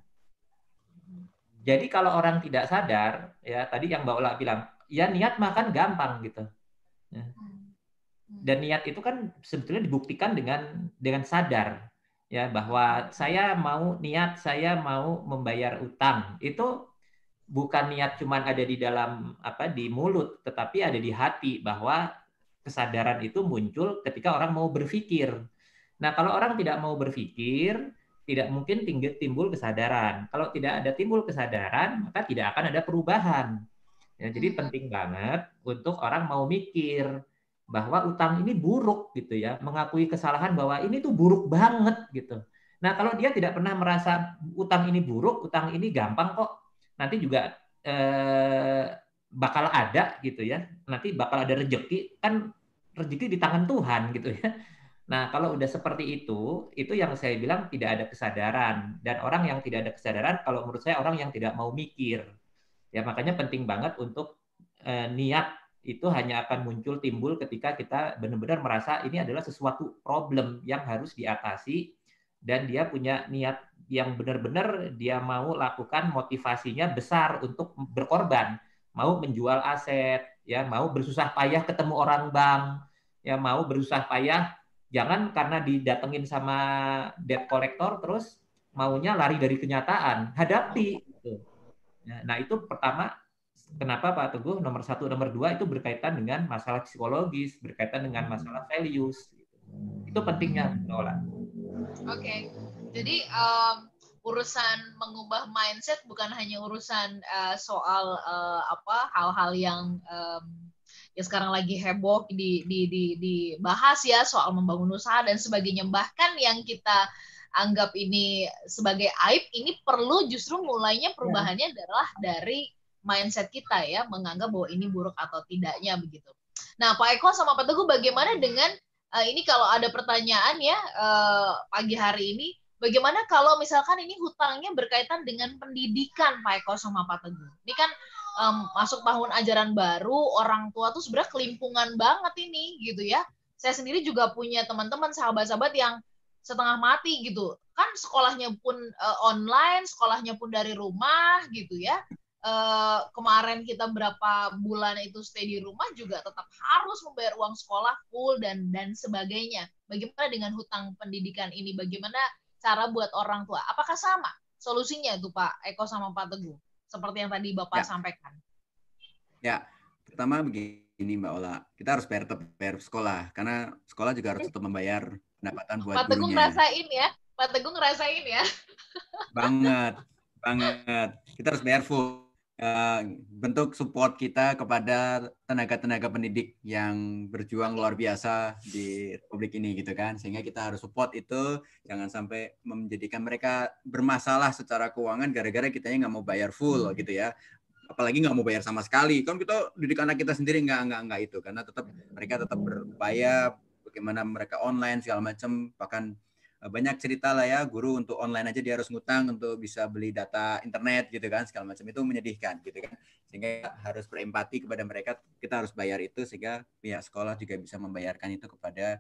Jadi kalau orang tidak sadar, ya tadi yang Mbak Ola bilang, ya niat mah kan gampang gitu. Dan niat itu kan sebetulnya dibuktikan dengan sadar, ya bahwa saya mau membayar utang. Itu bukan niat cuman ada di dalam di mulut, tetapi ada di hati, bahwa kesadaran itu muncul ketika orang mau berpikir. Nah, kalau orang tidak mau berpikir, tidak mungkin timbul kesadaran. Kalau tidak ada timbul kesadaran, maka tidak akan ada perubahan. Ya, jadi penting banget untuk orang mau mikir bahwa utang ini buruk gitu ya, mengakui kesalahan bahwa ini tuh buruk banget gitu. Nah, kalau dia tidak pernah merasa utang ini buruk, utang ini gampang kok, nanti juga bakal ada gitu ya. Nanti bakal ada rezeki, kan rezeki di tangan Tuhan gitu ya. Nah, kalau udah seperti itu yang saya bilang tidak ada kesadaran. Dan orang yang tidak ada kesadaran, kalau menurut saya orang yang tidak mau mikir. Ya makanya penting banget untuk niat itu hanya akan timbul ketika kita benar-benar merasa ini adalah sesuatu problem yang harus diatasi dan dia punya niat yang benar-benar dia mau lakukan, motivasinya besar untuk berkorban, mau menjual aset, ya mau bersusah payah ketemu orang bank, ya mau bersusah payah jangan karena didatengin sama debt collector terus maunya lari dari kenyataan, hadapi. Nah itu pertama, kenapa Pak Teguh nomor 1, nomor 2 itu berkaitan dengan masalah psikologis, berkaitan dengan masalah values. Itu pentingnya, Ola. Oke, jadi urusan mengubah mindset bukan hanya urusan soal hal-hal yang sekarang lagi heboh dibahas ya, soal membangun usaha dan sebagainya. Bahkan yang kita anggap ini sebagai aib, ini perlu justru mulainya perubahannya adalah dari mindset kita ya, menganggap bahwa ini buruk atau tidaknya begitu. Nah, Pak Eko sama Pak Teguh, bagaimana dengan ini kalau ada pertanyaan ya pagi hari ini, bagaimana kalau misalkan ini hutangnya berkaitan dengan pendidikan, Pak Eko sama Pak Teguh? Ini kan masuk tahun ajaran baru, orang tua tuh sebenarnya kelimpungan banget ini gitu ya. Saya sendiri juga punya teman-teman, sahabat-sahabat yang setengah mati gitu. Kan sekolahnya pun online, sekolahnya pun dari rumah gitu ya. Kemarin kita berapa bulan itu stay di rumah juga tetap harus membayar uang sekolah full dan sebagainya. Bagaimana dengan hutang pendidikan ini? Bagaimana cara buat orang tua? Apakah sama solusinya tuh Pak Eko sama Pak Teguh? Seperti yang tadi Bapak sampaikan. Ya, pertama begini Mbak Ola, kita harus bayar sekolah karena sekolah juga harus tetap membayar pendapatan buat Pak Teguh gurunya. ngerasain ya, Pak Teguh ngerasain ya. Banget. Kita harus bayar full. Bentuk support kita kepada tenaga-tenaga pendidik yang berjuang luar biasa di Republik ini gitu kan, sehingga kita harus support itu, jangan sampai menjadikan mereka bermasalah secara keuangan gara-gara kitanya nggak mau bayar full gitu ya, apalagi nggak mau bayar sama sekali. Kan kita didik anak kita sendiri nggak itu, karena mereka tetap berupaya bagaimana mereka online segala macam. Bahkan banyak cerita lah ya, guru untuk online aja dia harus ngutang untuk bisa beli data internet gitu kan, segala macam. Itu menyedihkan gitu kan, sehingga harus berempati kepada mereka. Kita harus bayar itu sehingga pihak sekolah juga bisa membayarkan itu kepada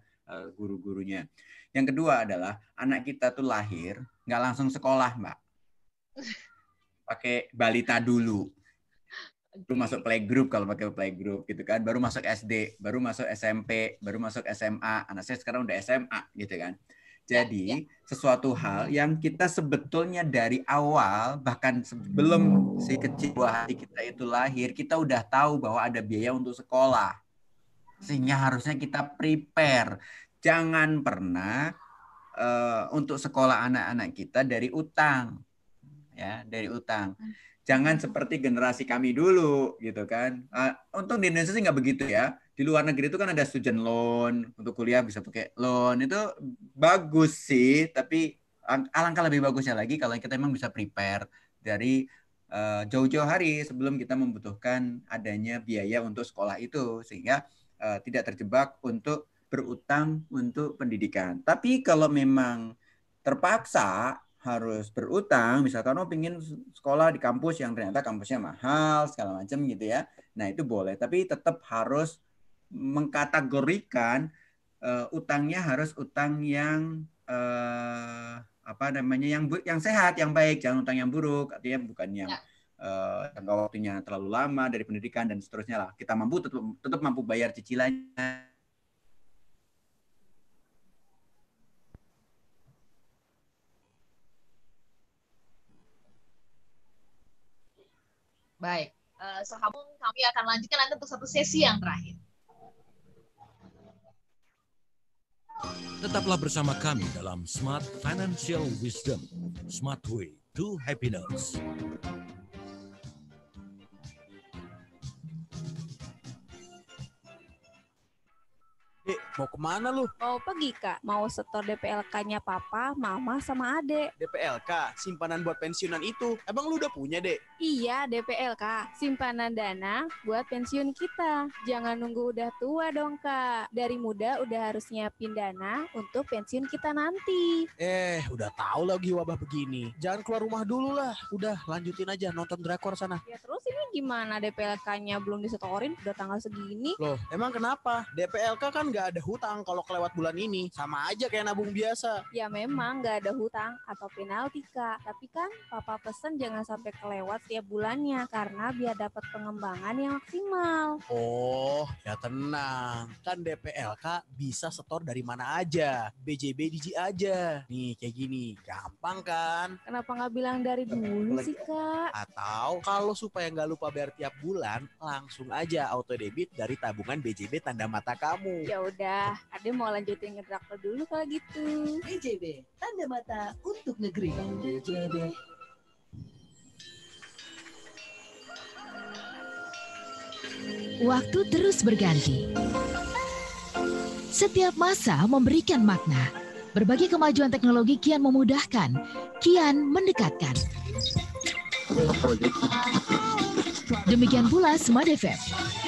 guru-gurunya. Yang kedua adalah anak kita tuh lahir nggak langsung sekolah Mbak, pakai balita dulu, baru masuk playgroup kalau pakai playgroup gitu kan, baru masuk SD, baru masuk SMP, baru masuk SMA. Anak saya sekarang udah SMA gitu kan. Jadi sesuatu hal yang kita sebetulnya dari awal, bahkan sebelum si kecil buah hati kita itu lahir, kita udah tahu bahwa ada biaya untuk sekolah. Sehingga harusnya kita prepare. Jangan pernah untuk sekolah anak-anak kita dari utang. Ya, dari utang. Jangan seperti generasi kami dulu gitu kan. Untung di Indonesia sih nggak begitu ya. Di luar negeri itu kan ada student loan, untuk kuliah bisa pakai loan. Itu bagus sih, tapi alangkah lebih bagusnya lagi kalau kita memang bisa prepare dari jauh-jauh hari sebelum kita membutuhkan adanya biaya untuk sekolah itu, sehingga tidak terjebak untuk berutang untuk pendidikan. Tapi kalau memang terpaksa harus berutang, misalkan pengen sekolah di kampus yang ternyata kampusnya mahal segala macam gitu ya, nah itu boleh, tapi tetap harus mengkategorikan utangnya harus utang yang yang sehat, yang baik, jangan utang yang buruk, artinya bukan yang jangka waktunya terlalu lama dari pendidikan dan seterusnya lah. Kita mampu tetap mampu bayar cicilannya. Baik, sambung kami akan lanjutkan nanti untuk satu sesi yang terakhir. Tetaplah bersama kami dalam Smart Financial Wisdom, Smart Way to Happiness. Mau kemana lu? Mau pergi, Kak. Mau setor DPLK-nya Papa, Mama, sama Adek. DPLK, simpanan buat pensiunan itu. Emang lu udah punya, Dek? Iya, DPLK, simpanan dana buat pensiun kita. Jangan nunggu udah tua dong, Kak. Dari muda udah harus nyiapin dana untuk pensiun kita nanti. Udah tahu lagi wabah begini. Jangan keluar rumah dulu lah. Udah, lanjutin aja nonton drakor sana. Ya terus ini gimana DPLK-nya belum disetorin udah tanggal segini? Loh, emang kenapa? DPLK kan nggak ada hutang kalau kelewat bulan ini. Sama aja kayak nabung biasa. Ya memang nggak ada hutang atau penalti, Kak. Tapi kan Papa pesen jangan sampai kelewat tiap bulannya karena biar dapat pengembangan yang maksimal. Oh, ya tenang. Kan DPLK bisa setor dari mana aja. BJB Digi aja. Nih, kayak gini. Gampang kan? Kenapa nggak bilang dari dulu sih, Kak? Atau kalau supaya nggak lupa bayar tiap bulan, langsung aja auto debit dari tabungan BJB tanda mata kamu. Ya udah, Ade mau lanjutin ngedrakor dulu kalau gitu. BJB, tanda mata untuk negeri. BJB. Waktu terus berganti. Setiap masa memberikan makna. Berbagai kemajuan teknologi kian memudahkan, kian mendekatkan. Demikian pula Smart FM.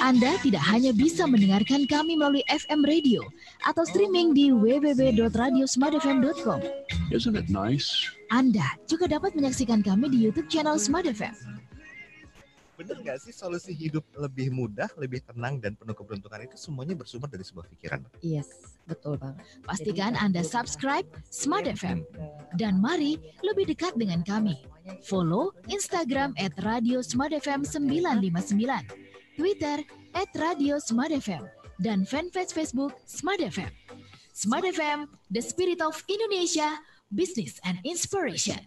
Anda tidak hanya bisa mendengarkan kami melalui FM radio atau streaming di www.radiosmartfm.com. Isn't it nice? Anda juga dapat menyaksikan kami di YouTube channel Smart FM. Bener nggak sih solusi hidup lebih mudah, lebih tenang, dan penuh keberuntungan itu semuanya bersumber dari sebuah pikiran? Yes, betul banget. Pastikan Anda subscribe Smart FM. Dan mari lebih dekat dengan kami. Follow Instagram @radiosmartfm959, Twitter @radiosmartfm, dan fanpage Facebook Smart FM. Smart FM, the spirit of Indonesia, business and inspiration.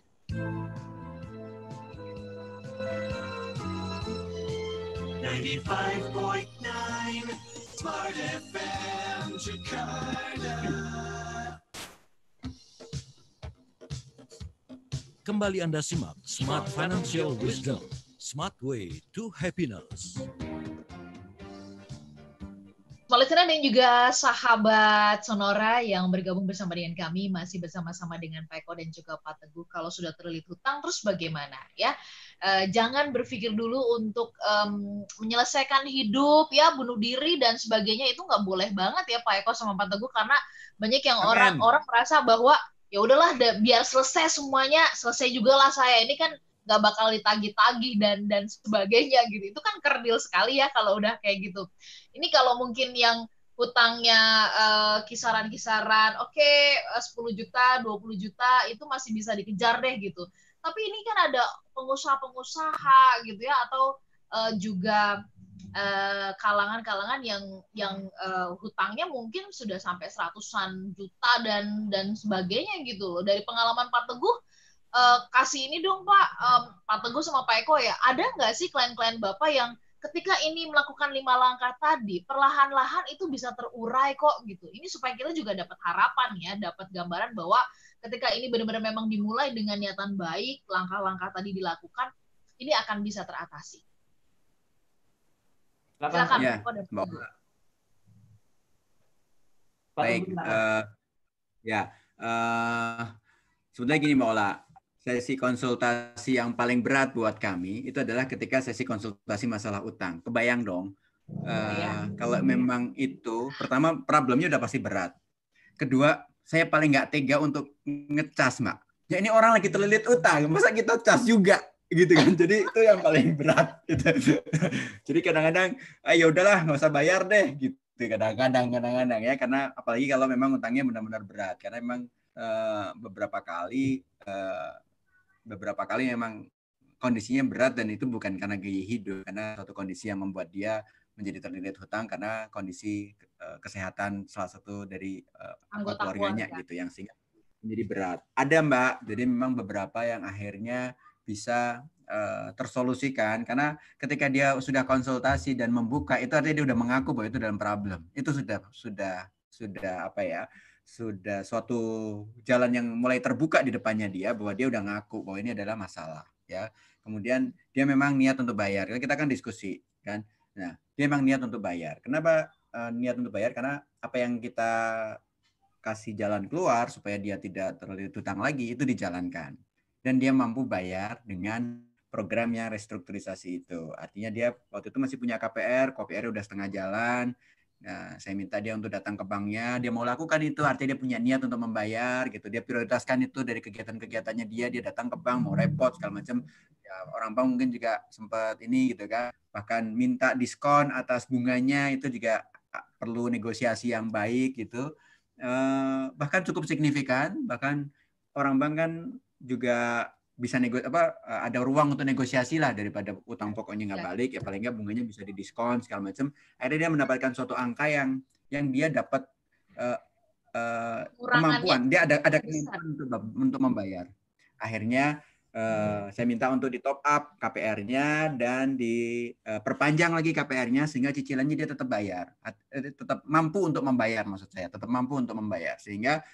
Smart FM Jakarta. Kembali Anda simak Smart Financial Wisdom, Smart Way to Happiness. Listener dan juga sahabat Sonora yang bergabung bersama dengan kami, masih bersama-sama dengan Pak Eko dan juga Pak Teguh. Kalau sudah terlilit hutang, terus bagaimana ya? Jangan berpikir dulu untuk menyelesaikan hidup, ya bunuh diri dan sebagainya, itu nggak boleh banget ya Pak Eko sama Pak Teguh, karena banyak yang orang merasa bahwa ya udahlah biar selesai semuanya, selesai juga lah saya, ini kan nggak bakal ditagih-tagih dan sebagainya gitu. Itu kan kerdil sekali ya kalau udah kayak gitu. Ini kalau mungkin yang hutangnya kisaran-kisaran, oke, 10 juta, 20 juta, itu masih bisa dikejar deh gitu. Tapi ini kan ada pengusaha-pengusaha gitu ya, atau juga kalangan-kalangan yang hutangnya mungkin sudah sampai 100-an juta dan sebagainya gitu loh. Dari pengalaman Pak Teguh, kasih ini dong Pak, Pak Teguh sama Pak Eko ya, ada nggak sih klien-klien Bapak yang ketika ini melakukan 5 langkah tadi, perlahan-lahan itu bisa terurai kok gitu. Ini supaya kita juga dapat harapan ya, dapat gambaran bahwa ketika ini benar-benar memang dimulai dengan niatan baik, langkah-langkah tadi dilakukan, ini akan bisa teratasi. Silakan. Ya, baik. Sebenarnya gini Mbak Ola, sesi konsultasi yang paling berat buat kami itu adalah ketika sesi konsultasi masalah utang. Kebayang dong, kalau memang itu, pertama problemnya udah pasti berat. Kedua, saya paling nggak tega untuk ngecas, Mbak. Ya ini orang lagi terlilit utang, masa kita cas juga, gitu kan? Jadi itu yang paling berat. Gitu. Jadi kadang-kadang, ya udahlah, nggak usah bayar deh, gitu. Kadang-kadang ya, karena apalagi kalau memang utangnya benar-benar berat, karena memang beberapa kali memang kondisinya berat dan itu bukan karena gaya hidup, karena suatu kondisi yang membuat dia menjadi terlilit hutang karena kondisi kesehatan salah satu dari anggota keluarganya gitu yang sehingga menjadi berat. Ada Mbak, jadi memang beberapa yang akhirnya bisa tersolusikan karena ketika dia sudah konsultasi dan membuka itu artinya dia sudah mengaku bahwa itu dalam problem. Itu sudah apa ya? Sudah suatu jalan yang mulai terbuka di depannya dia bahwa dia udah ngaku bahwa ini adalah masalah ya. Kemudian dia memang niat untuk bayar. Kita kan diskusi kan. Nah, dia memang niat untuk bayar. Kenapa niat untuk bayar? Karena apa yang kita kasih jalan keluar supaya dia tidak terlilit hutang lagi itu dijalankan. Dan dia mampu bayar dengan programnya restrukturisasi itu. Artinya dia waktu itu masih punya KPR udah setengah jalan. Nah, saya minta dia untuk datang ke banknya, dia mau lakukan itu, artinya dia punya niat untuk membayar gitu. Dia prioritaskan itu dari kegiatan-kegiatannya dia datang ke bank mau repot segala macam. Ya, orang bank mungkin juga sempat ini gitu kan. Bahkan minta diskon atas bunganya itu juga perlu negosiasi yang baik gitu. Bahkan cukup signifikan, bahkan orang bank kan juga bisa ada ruang untuk negosiasi lah daripada utang pokoknya nggak balik, ya paling nggak bunganya bisa didiskon segala macam. Akhirnya dia mendapatkan suatu angka yang dia dapat kemampuan, dia ada kemampuan untuk membayar. Akhirnya saya minta untuk di top up KPR-nya dan diperpanjang lagi KPR-nya sehingga cicilannya dia tetap bayar, tetap mampu untuk membayar, maksud saya tetap mampu untuk membayar, sehingga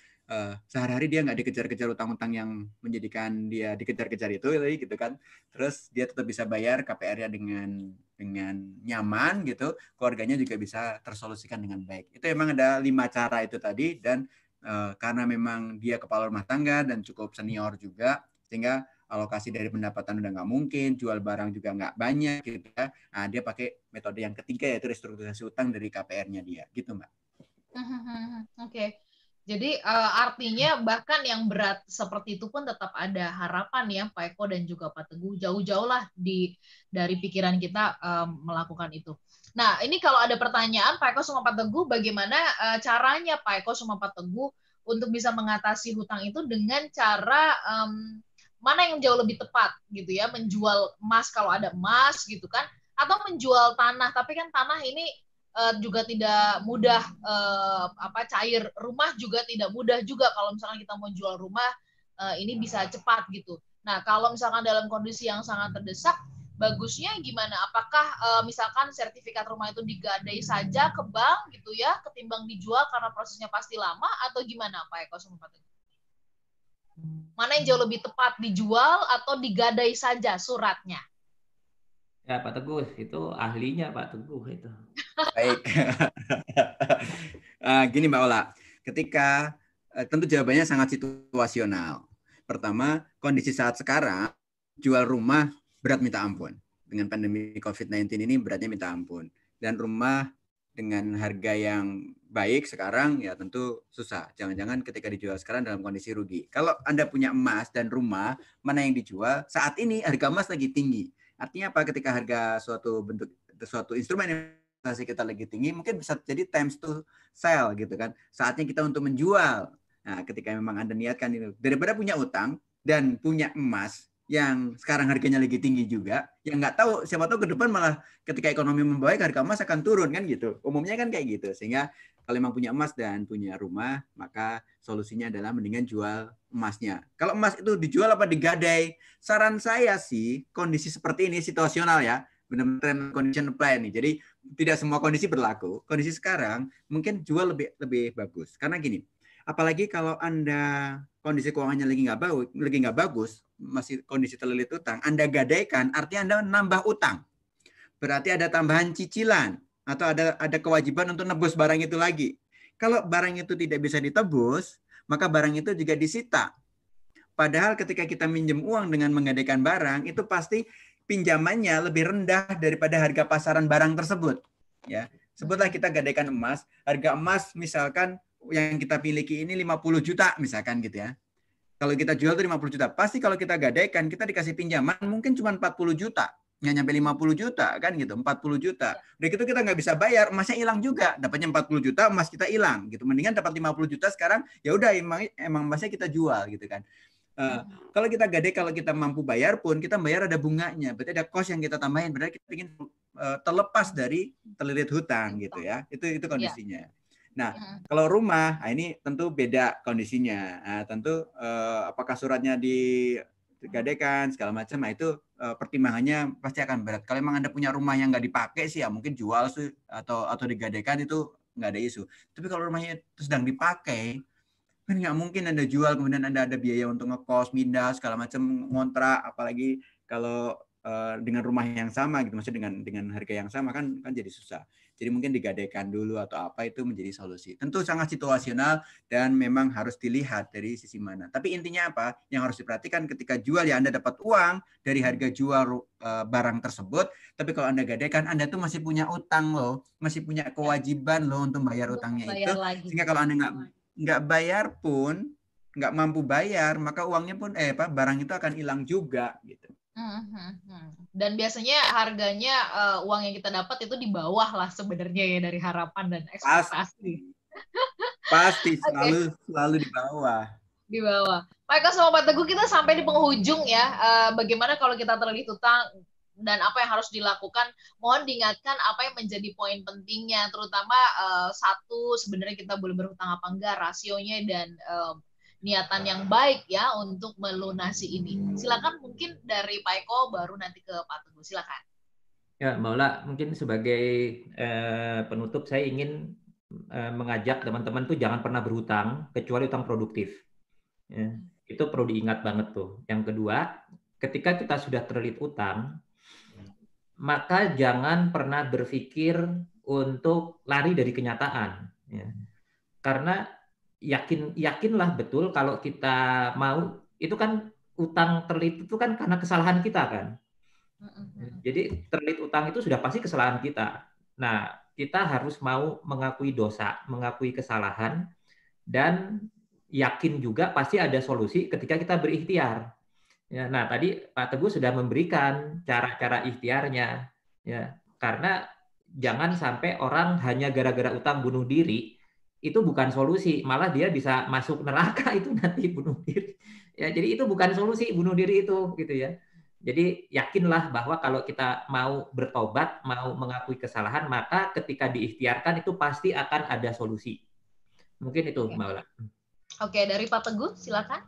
sehari-hari dia nggak dikejar-kejar utang-utang yang menjadikan dia dikejar-kejar itu gitu kan. Terus dia tetap bisa bayar KPR-nya dengan nyaman gitu, keluarganya juga bisa tersolusikan dengan baik. Itu memang ada 5 cara itu tadi, dan karena memang dia kepala rumah tangga dan cukup senior juga, sehingga alokasi dari pendapatan udah nggak mungkin, jual barang juga nggak banyak gitu ya. Nah, dia pakai metode yang ketiga, yaitu restrukturisasi utang dari KPR-nya dia, gitu Mbak. Oke. Jadi artinya bahkan yang berat seperti itu pun tetap ada harapan ya Pak Eko dan juga Pak Teguh, jauh-jauh lah dari pikiran kita melakukan itu. Nah, ini kalau ada pertanyaan Pak Eko sama Pak Teguh, bagaimana caranya Pak Eko sama Pak Teguh untuk bisa mengatasi hutang itu dengan cara mana yang jauh lebih tepat gitu ya, menjual emas kalau ada emas gitu kan, atau menjual tanah, tapi kan tanah ini juga tidak mudah, cair, rumah juga tidak mudah juga kalau misalkan kita mau jual rumah ini bisa cepat gitu. Nah, kalau misalkan dalam kondisi yang sangat terdesak, bagusnya gimana? Apakah misalkan sertifikat rumah itu digadai saja ke bank gitu ya, ketimbang dijual karena prosesnya pasti lama, atau gimana Pak Eko sama Pak Teguh? Mana yang jauh lebih tepat, dijual atau digadai saja suratnya? Ya Pak Teguh, itu ahlinya Pak Teguh itu. Baik. Gini Mbak Ola, ketika tentu jawabannya sangat situasional. Pertama, kondisi saat sekarang, jual rumah berat minta ampun. Dengan pandemi COVID-19 ini beratnya minta ampun. Dan rumah dengan harga yang baik sekarang ya tentu susah. Jangan-jangan ketika dijual sekarang dalam kondisi rugi. Kalau Anda punya emas dan rumah, mana yang dijual? Saat ini harga emas lagi tinggi. Artinya apa? Ketika harga suatu instrumen investasi kita lagi tinggi, mungkin bisa jadi times to sell gitu kan. Saatnya kita untuk menjual. Nah, ketika memang Anda niatkan itu, daripada punya utang dan punya emas yang sekarang harganya lagi tinggi juga, yang nggak tahu, siapa tahu ke depan malah ketika ekonomi membaik harga emas akan turun kan gitu. Umumnya kan kayak gitu. Sehingga kalau memang punya emas dan punya rumah, maka solusinya adalah mendingan jual emasnya. Kalau emas itu dijual apa digadai? Saran saya sih kondisi seperti ini situasional ya, benar-benar condition apply nih. Jadi tidak semua kondisi berlaku. Kondisi sekarang mungkin jual lebih bagus. Karena gini, apalagi kalau Anda kondisi keuangannya lagi nggak bagus, masih kondisi terlilit utang, Anda gadaikan, artinya Anda nambah utang. Berarti ada tambahan cicilan atau ada kewajiban untuk nebus barang itu lagi. Kalau barang itu tidak bisa ditebus, maka barang itu juga disita. Padahal ketika kita minjem uang dengan menggadaikan barang, itu pasti pinjamannya lebih rendah daripada harga pasaran barang tersebut. Ya, sebutlah kita gadaikan emas, harga emas misalkan yang kita miliki ini 50 juta misalkan gitu ya. Kalau kita jual itu 50 juta, pasti kalau kita gadaikan kita dikasih pinjaman mungkin cuma 40 juta. Nggak nyampe 50 juta kan gitu, 40 juta. Udah gitu kita nggak bisa bayar, emasnya hilang juga. Dapatnya 40 juta, emas kita hilang gitu. Mendingan dapat 50 juta sekarang, ya udah emang emasnya kita jual gitu kan. Kalau kita gadai, kalau kita mampu bayar pun, kita bayar ada bunganya. Berarti ada cost yang kita tambahin. Berarti kita ingin terlepas dari terlilit hutang gitu ya. Itu kondisinya. Nah, kalau rumah, ini tentu beda kondisinya. Tentu apakah suratnya digadaikan segala macam, nah itu pertimbangannya pasti akan berat. Kalau memang Anda punya rumah yang nggak dipakai sih, ya mungkin jual sih atau digadaikan itu nggak ada isu. Tapi kalau rumahnya sedang dipakai, kan nggak mungkin Anda jual kemudian Anda ada biaya untuk ngekos, pindah segala macam, ngontrak, apalagi kalau dengan rumah yang sama gitu, maksudnya dengan harga yang sama kan jadi susah. Jadi mungkin digadaikan dulu atau apa itu menjadi solusi. Tentu sangat situasional dan memang harus dilihat dari sisi mana. Tapi intinya apa? Yang harus diperhatikan ketika jual ya Anda dapat uang dari harga jual barang tersebut. Tapi kalau Anda gadaikan, Anda tuh masih punya utang loh, masih punya kewajiban loh untuk bayar utangnya itu. Sehingga kalau Anda nggak bayar pun, nggak mampu bayar, maka uangnya pun barang itu akan hilang juga gitu. Dan biasanya harganya uang yang kita dapat itu di bawah lah sebenarnya ya dari harapan dan ekspektasi. Pasti selalu di bawah. Di bawah. Pak Eko sama Pak Teguh, kita sampai di penghujung ya. Bagaimana kalau kita terlilit utang dan apa yang harus dilakukan? Mohon diingatkan apa yang menjadi poin pentingnya, terutama satu, sebenarnya kita boleh berhutang apa enggak, rasionya, dan niatan yang baik ya untuk melunasi ini. Silakan mungkin dari Pak Eko baru nanti ke Pak Teguh. Silakan. Ya, Mbak Ola, mungkin sebagai penutup saya ingin mengajak teman-teman tuh jangan pernah berhutang kecuali utang produktif. Ya, itu perlu diingat banget tuh. Yang kedua, ketika kita sudah terlilit utang, maka jangan pernah berpikir untuk lari dari kenyataan. Ya. Karena yakinlah betul kalau kita mau, itu kan utang terlilit itu kan karena kesalahan kita kan. Jadi terlilit utang itu sudah pasti kesalahan kita. Nah, kita harus mau mengakui dosa, mengakui kesalahan, dan yakin juga pasti ada solusi ketika kita berikhtiar. Ya, nah, tadi Pak Teguh sudah memberikan cara-cara ikhtiarnya. Ya, karena jangan sampai orang hanya gara-gara utang bunuh diri. Itu bukan solusi, malah dia bisa masuk neraka itu nanti bunuh diri. Ya, jadi itu bukan solusi bunuh diri itu gitu ya. Jadi yakinlah bahwa kalau kita mau bertobat, mau mengakui kesalahan, maka ketika diikhtiarkan itu pasti akan ada solusi. Mungkin itu Mbak Ola. Oke, dari Pak Teguh silakan.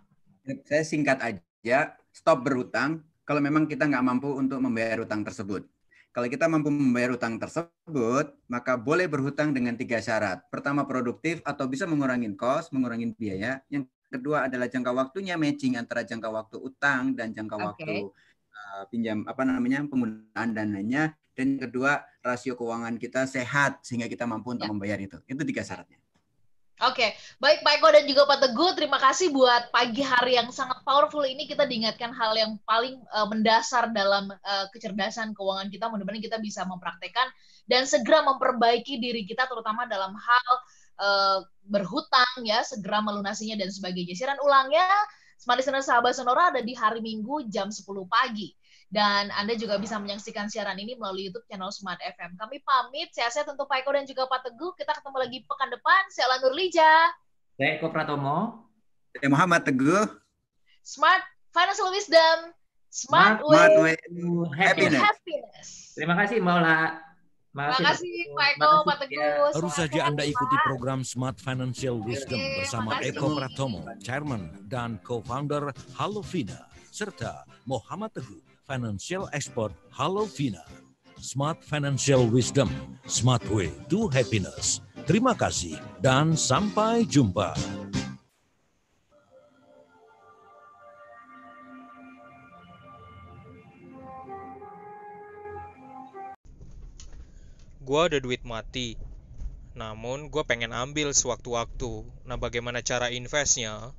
Saya singkat aja, stop berhutang kalau memang kita nggak mampu untuk membayar utang tersebut. Kalau kita mampu membayar utang tersebut, maka boleh berhutang dengan 3 syarat. Pertama, produktif atau bisa mengurangi cost, mengurangi biaya. Yang kedua adalah jangka waktunya matching antara jangka waktu utang dan jangka waktu penggunaan dananya. Dan yang kedua, rasio keuangan kita sehat sehingga kita mampu untuk membayar itu. Itu 3 syaratnya. Oke, baik Pak Eko dan juga Pak Teguh, terima kasih buat pagi hari yang sangat powerful ini. Kita diingatkan hal yang paling mendasar dalam kecerdasan keuangan kita. Mudah-mudahan kita bisa mempraktekkan dan segera memperbaiki diri kita, terutama dalam hal berhutang ya, segera melunasinya dan sebagainya. Siaran ulangnya Smart Listener Sahabat Sonora ada di hari Minggu jam 10 pagi. Dan Anda juga bisa menyaksikan siaran ini melalui YouTube channel Smart FM. Kami pamit, sehat-sehat untuk Pak Eko dan juga Pak Teguh. Kita ketemu lagi pekan depan. Saya Ola Nurlija. Saya Eko Pratomo. Saya Muhammad Teguh. Smart Financial Wisdom. Smart way to happiness. Terima kasih Mbak Ola. Terima kasih Pak Eko, Pak Teguh. Baru saja Anda ikuti program Smart Financial Wisdom bersama Eko Pratomo, Chairman dan Co-founder Halovina, serta Muhammad Teguh, Financial Expert Halovina. Smart Financial Wisdom, Smart Way to Happiness. Terima kasih dan sampai jumpa. Gua ada duit mati, namun gue pengen ambil sewaktu-waktu. Nah, bagaimana cara investnya?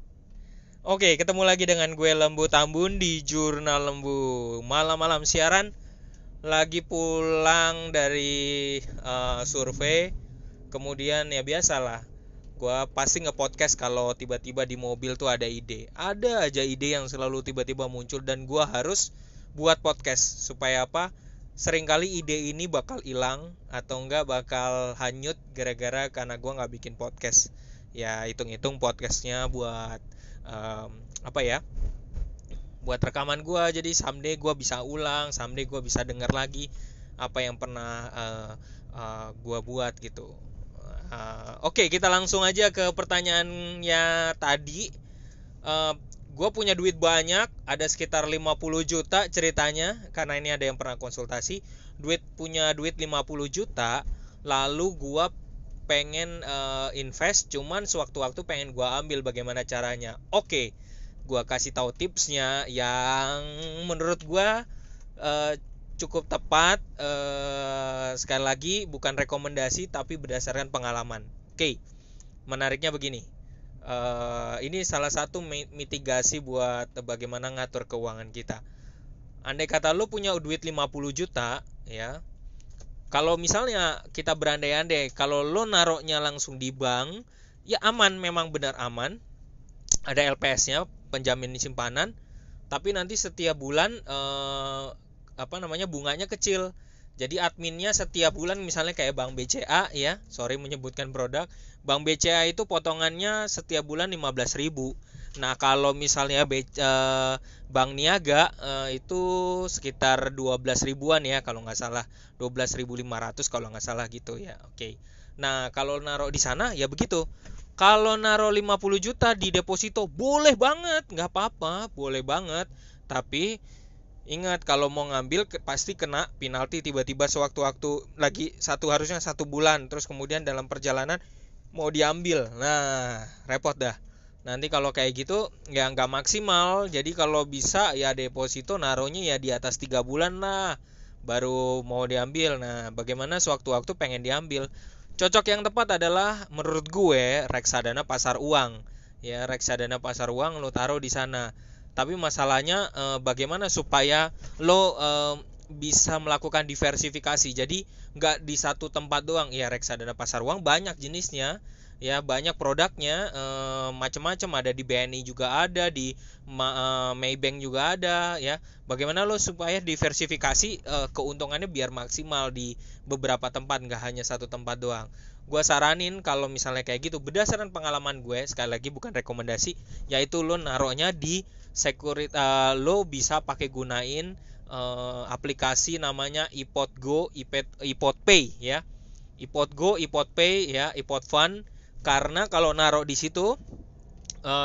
Oke, ketemu lagi dengan gue Lembu Tambun di Jurnal Lembu. Malam-malam siaran, lagi pulang dari survei. Kemudian ya biasalah, gue pasti nge-podcast kalau tiba-tiba di mobil tuh ada ide. Ada aja ide yang selalu tiba-tiba muncul dan gue harus buat podcast. Supaya apa? Seringkali ide ini bakal hilang atau enggak bakal hanyut gara-gara karena gue nggak bikin podcast. Ya hitung-hitung podcastnya buat buat rekaman gue, jadi someday gue bisa ulang, someday gue bisa dengar lagi apa yang pernah gue buat gitu. Oke, kita langsung aja ke pertanyaannya tadi. Gue punya duit banyak, ada sekitar 50 juta ceritanya, karena ini ada yang pernah konsultasi. Punya duit 50 juta, lalu gue pengen invest, cuman sewaktu-waktu pengen gue ambil, bagaimana caranya? Oke, gue kasih tahu tipsnya yang menurut gue cukup tepat. Sekali lagi bukan rekomendasi tapi berdasarkan pengalaman. Oke, menariknya begini. Ini salah satu mitigasi buat bagaimana ngatur keuangan kita. Andai kata lo punya duit 50 juta ya. Kalau misalnya kita berandai-andai kalau lo naruhnya langsung di bank, ya aman, memang benar aman. Ada LPS-nya, penjamin simpanan, tapi nanti setiap bulan bunganya kecil. Jadi adminnya setiap bulan misalnya kayak Bank BCA ya, sorry menyebutkan produk, Bank BCA itu potongannya setiap bulan 15.000. Nah, kalau misalnya Bank Niaga itu sekitar 12 ribuan ya kalau nggak salah, 12.500 kalau nggak salah gitu ya. Oke. Nah, kalau naruh di sana ya begitu. Kalau naruh 50 juta di deposito boleh banget, nggak apa-apa, boleh banget. Tapi ingat kalau mau ngambil pasti kena penalti tiba-tiba sewaktu-waktu lagi harusnya 1 bulan terus kemudian dalam perjalanan mau diambil. Nah, repot dah. Nanti kalau kayak gitu ya nggak maksimal. Jadi kalau bisa ya deposito naruhnya ya di atas 3 bulan lah baru mau diambil. Nah, bagaimana sewaktu-waktu pengen diambil? Cocok yang tepat adalah menurut gue reksadana pasar uang. Ya, reksadana pasar uang lo taruh di sana. Tapi masalahnya bagaimana supaya lo bisa melakukan diversifikasi. Jadi nggak di satu tempat doang. Ya, reksadana pasar uang banyak jenisnya. Ya, banyak produknya, macam-macam, ada di BNI juga ada, di Maybank juga ada ya. Bagaimana lo supaya diversifikasi keuntungannya biar maksimal di beberapa tempat, nggak hanya satu tempat doang. Gue saranin kalau misalnya kayak gitu berdasarkan pengalaman gue, sekali lagi bukan rekomendasi, yaitu lo naruhnya di lo bisa pakai gunain aplikasi namanya iPod Go, iPod Pay ya. iPod Go, iPod Pay ya, iPod Fund. Karena kalau naruh di situ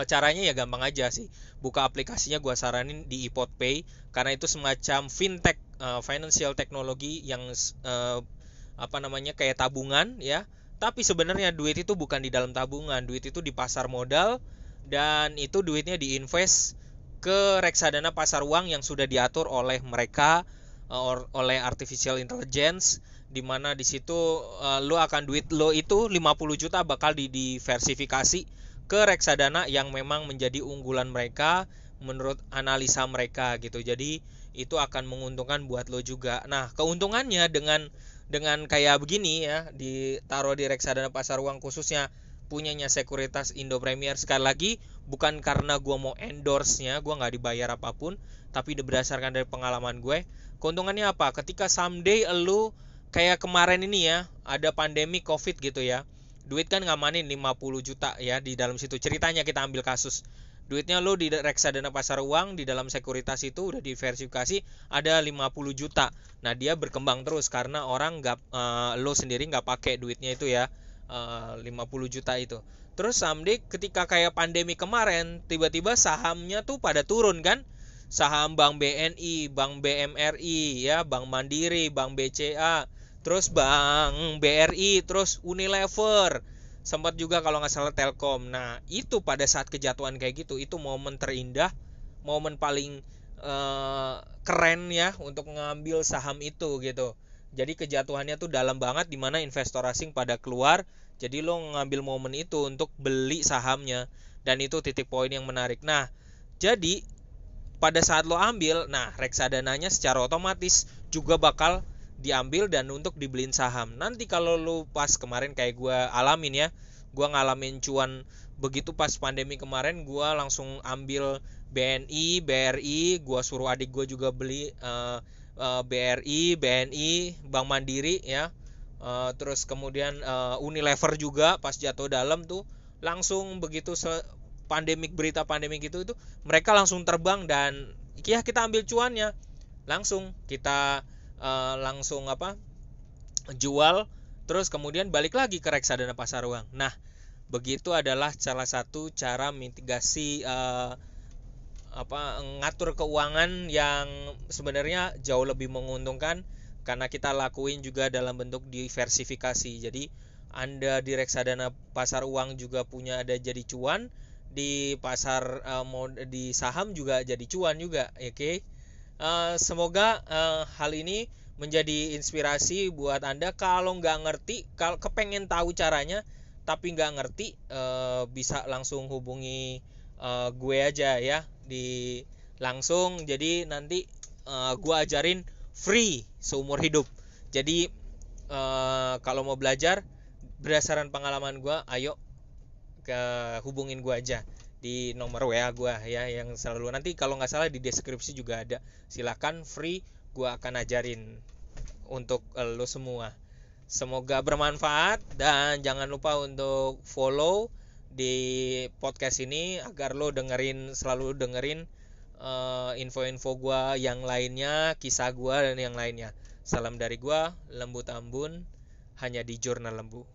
caranya ya gampang aja sih. Buka aplikasinya, gua saranin di iPod Pay karena itu semacam fintech, financial technology yang kayak tabungan ya. Tapi sebenarnya duit itu bukan di dalam tabungan, duit itu di pasar modal dan itu duitnya diinvest ke reksadana pasar uang yang sudah diatur oleh mereka, oleh artificial intelligence, di mana di situ lo akan duit lo itu 50 juta bakal diversifikasi ke reksadana yang memang menjadi unggulan mereka menurut analisa mereka gitu. Jadi itu akan menguntungkan buat lo juga. Nah, keuntungannya dengan kayak begini ya, ditaruh di reksadana pasar uang khususnya punyanya Sekuritas Indo Premier. Sekali lagi bukan karena gue mau endorse-nya, gue nggak dibayar apapun, tapi berdasarkan dari pengalaman gue. Keuntungannya apa? Ketika someday lo kayak kemarin ini ya, ada pandemi COVID gitu ya. Duit kan ngamanin 50 juta ya di dalam situ. Ceritanya kita ambil kasus. Duitnya lo di reksadana pasar uang, di dalam sekuritas itu udah diversifikasi ada 50 juta. Nah, dia berkembang terus karena orang lo sendiri nggak pakai duitnya itu ya, 50 juta itu. Terus someday ketika kayak pandemi kemarin, tiba-tiba sahamnya tuh pada turun kan. Saham Bank BNI, Bank BMRI ya, Bank Mandiri, Bank BCA, terus Bank BRI, terus Unilever, sempat juga kalau nggak salah Telkom. Nah, itu pada saat kejatuhan kayak gitu, itu momen terindah, momen paling keren ya untuk ngambil saham itu gitu. Jadi kejatuhannya tuh dalam banget, dimana investor asing pada keluar. Jadi lo ngambil momen itu untuk beli sahamnya, dan itu titik poin yang menarik. Nah, jadi pada saat lo ambil, nah reksadananya secara otomatis juga bakal diambil dan untuk dibeliin saham. Nanti kalau lu pas kemarin kayak gue alamin ya, gue ngalamin cuan begitu pas pandemi kemarin, gue langsung ambil BNI, BRI, gue suruh adik gue juga beli BRI, BNI, Bank Mandiri ya, terus kemudian Unilever juga pas jatuh dalam tuh langsung begitu berita pandemik itu mereka langsung terbang dan ya kita ambil cuannya langsung, kita jual, terus kemudian balik lagi ke reksadana pasar uang. Nah, begitu adalah salah satu cara mitigasi ngatur keuangan yang sebenarnya jauh lebih menguntungkan karena kita lakuin juga dalam bentuk diversifikasi. Jadi Anda di reksadana pasar uang juga punya ada jadi cuan, di pasar di saham juga jadi cuan juga, oke? Semoga hal ini menjadi inspirasi buat Anda. Kalau nggak ngerti, kalau kepengen tahu caranya tapi nggak ngerti, bisa langsung hubungi gue aja ya di langsung. Jadi nanti gue ajarin free seumur hidup. Jadi kalau mau belajar berdasarkan pengalaman gue, ayo hubungin gue aja di nomor WA gue ya, yang selalu nanti kalau nggak salah di deskripsi juga ada. Silakan, free, gue akan ajarin untuk lo semua. Semoga bermanfaat dan jangan lupa untuk follow di podcast ini agar lo selalu dengerin info-info gue yang lainnya, kisah gue dan yang lainnya. Salam dari gue, Lembu Tambun, hanya di Jurnal Lembu.